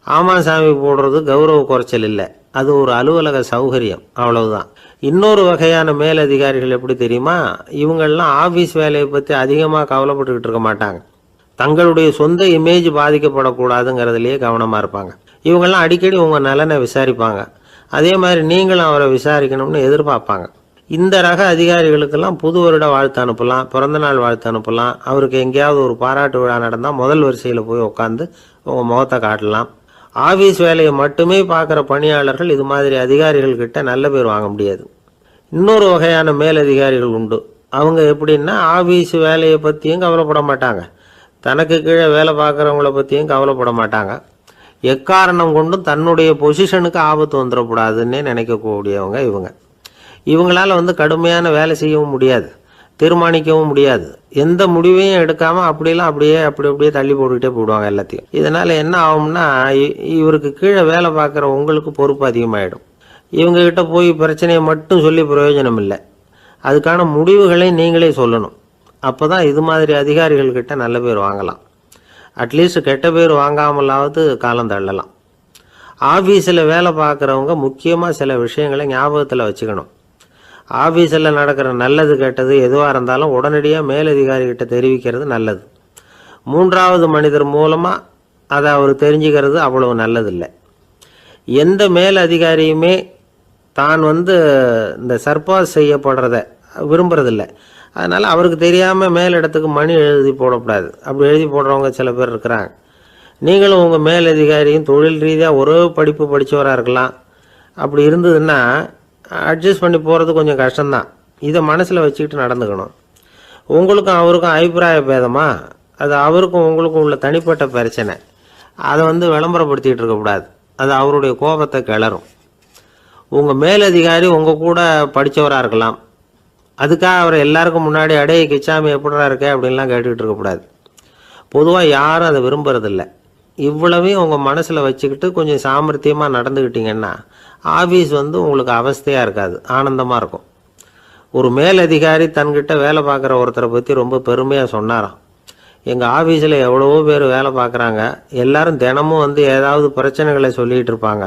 A: ஆமாம் சாமி போடுறது கௌரவ குறைச்சல் இல்லை, அது ஒரு அலுவலக சௌகரியம், அவ்வளவுதான். இன்னொரு வகையான மேலதிகாரிகள் எப்படி தெரியுமா, இவங்கெல்லாம் ஆஃபீஸ் வேலையை பற்றி அதிகமாக கவலைப்பட்டுக்கிட்டு இருக்க மாட்டாங்க. தங்களுடைய சொந்த இமேஜ் பாதிக்கப்படக்கூடாதுங்கிறதுலையே கவனமாக இருப்பாங்க. இவங்கெல்லாம் அடிக்கடி உங்கள் நலனை விசாரிப்பாங்க. அதே மாதிரி நீங்களும் அவரை விசாரிக்கணும்னு எதிர்பார்ப்பாங்க. இந்த ரக அதிகாரிகளுக்கெல்லாம் புது வருட வாழ்த்து அனுப்பலாம், பிறந்தநாள் வாழ்த்து அனுப்பலாம். அவருக்கு எங்கேயாவது ஒரு பாராட்டு விழா நடந்தால் முதல் வரிசையில் போய் உட்காந்து உங்கள் முகத்தை காட்டலாம். ஆஃபீஸ் வேலையை மட்டுமே பார்க்குற பணியாளர்கள் இது மாதிரி அதிகாரிகள்கிட்ட நல்ல பேர் வாங்க முடியாது. இன்னொரு வகையான மேலதிகாரிகள் உண்டு. அவங்க எப்படின்னா, ஆஃபீஸ் வேலையை பற்றியும் கவலைப்பட மாட்டாங்க, தனக்கு கீழே வேலை பார்க்குறவங்கள பற்றியும் கவலைப்பட மாட்டாங்க. எக்காரணம் கொண்டும் தன்னுடைய பொசிஷனுக்கு ஆபத்து வந்துடக்கூடாதுன்னே நினைக்கக்கூடியவங்க இவங்க. இவங்களால கடுமையான வேலை செய்யவும் முடியாது, தீர்மானிக்கவும் முடியாது. எந்த முடிவையும் எடுக்காமல் அப்படியே தள்ளி போட்டுக்கிட்டே போடுவாங்க எல்லாத்தையும். இதனால் என்ன ஆகும்னா, இவருக்கு கீழே வேலை பார்க்குற உங்களுக்கு பொறுப்பு அதிகமாகிடும். இவங்ககிட்ட போய் பிரச்சனையை மட்டும் சொல்லி பிரயோஜனம் இல்லை, அதுக்கான முடிவுகளை நீங்களே சொல்லணும். அப்போ தான் இது மாதிரி அதிகாரிகள்கிட்ட நல்ல பேர் வாங்கலாம். அட்லீஸ்ட் கெட்ட பேர் வாங்காமலாவது காலம் தள்ளலாம். ஆஃபீஸில் வேலை பார்க்குறவங்க முக்கியமாக சில விஷயங்களை ஞாபகத்தில் வச்சுக்கணும். ஆஃபீஸில் நடக்கிற நல்லது கெட்டது எதுவாக இருந்தாலும் உடனடியாக மேலதிகாரிகிட்ட தெரிவிக்கிறது நல்லது. 3வது மனிதர் மூலமாக அதை அவர் தெரிஞ்சுக்கிறது அவ்வளவு நல்லதில்லை. எந்த மேலதிகாரியுமே தான் இந்த சர்பாஸ் செய்யப்படுறத விரும்புறதில்லை. அதனால் அவருக்கு தெரியாமல் மேலிடத்துக்கு மணி எழுதி போடக்கூடாது. அப்படி எழுதி போடுறவங்க சில பேர் இருக்கிறாங்க. நீங்களும் உங்கள் மேலதிகாரியும் தொழில் ரீதியாக ஒரே படிப்பு படித்தவராக இருக்கலாம். அப்படி இருந்ததுன்னா அட்ஜஸ்ட் பண்ணி போகிறது கொஞ்சம் கஷ்டம்தான். இதை மனசில் வச்சுக்கிட்டு நடந்துக்கணும். உங்களுக்கும் அவருக்கும் அபிப்பிராய பேதமா, அது அவருக்கும் உங்களுக்கும் உள்ள தனிப்பட்ட பிரச்சனை, அதை விளம்பரப்படுத்திகிட்டு இருக்கக்கூடாது. அது அவருடைய கோபத்தை கிளறும். உங்கள் மேலதிகாரி உங்கள் கூட படித்தவராக இருக்கலாம், அதுக்காக அவரை எல்லாருக்கும் முன்னாடி கிச்சாமி எப்படா இருக்க அப்படின்லாம் கேட்டுக்கிட்டு இருக்கக்கூடாது. பொதுவாக யாரும் அதை விரும்புறதில்லை. இவ்வளவையும் உங்கள் மனசில் வச்சுக்கிட்டு கொஞ்சம் சாமர்த்தியமாக நடந்துக்கிட்டீங்கன்னா ஆஃபீஸ் உங்களுக்கு அவஸ்தையாக இருக்காது, ஆனந்தமாக இருக்கும். ஒரு மேலதிகாரி தன்கிட்ட வேலை பார்க்குற ஒருத்தரை பற்றி ரொம்ப பெருமையாக சொன்னாராம். எங்கள் ஆஃபீஸில் எவ்வளவோ பேர் வேலை பார்க்குறாங்க, எல்லாரும் தினமும் ஏதாவது பிரச்சனைகளை சொல்லிகிட்டு இருப்பாங்க.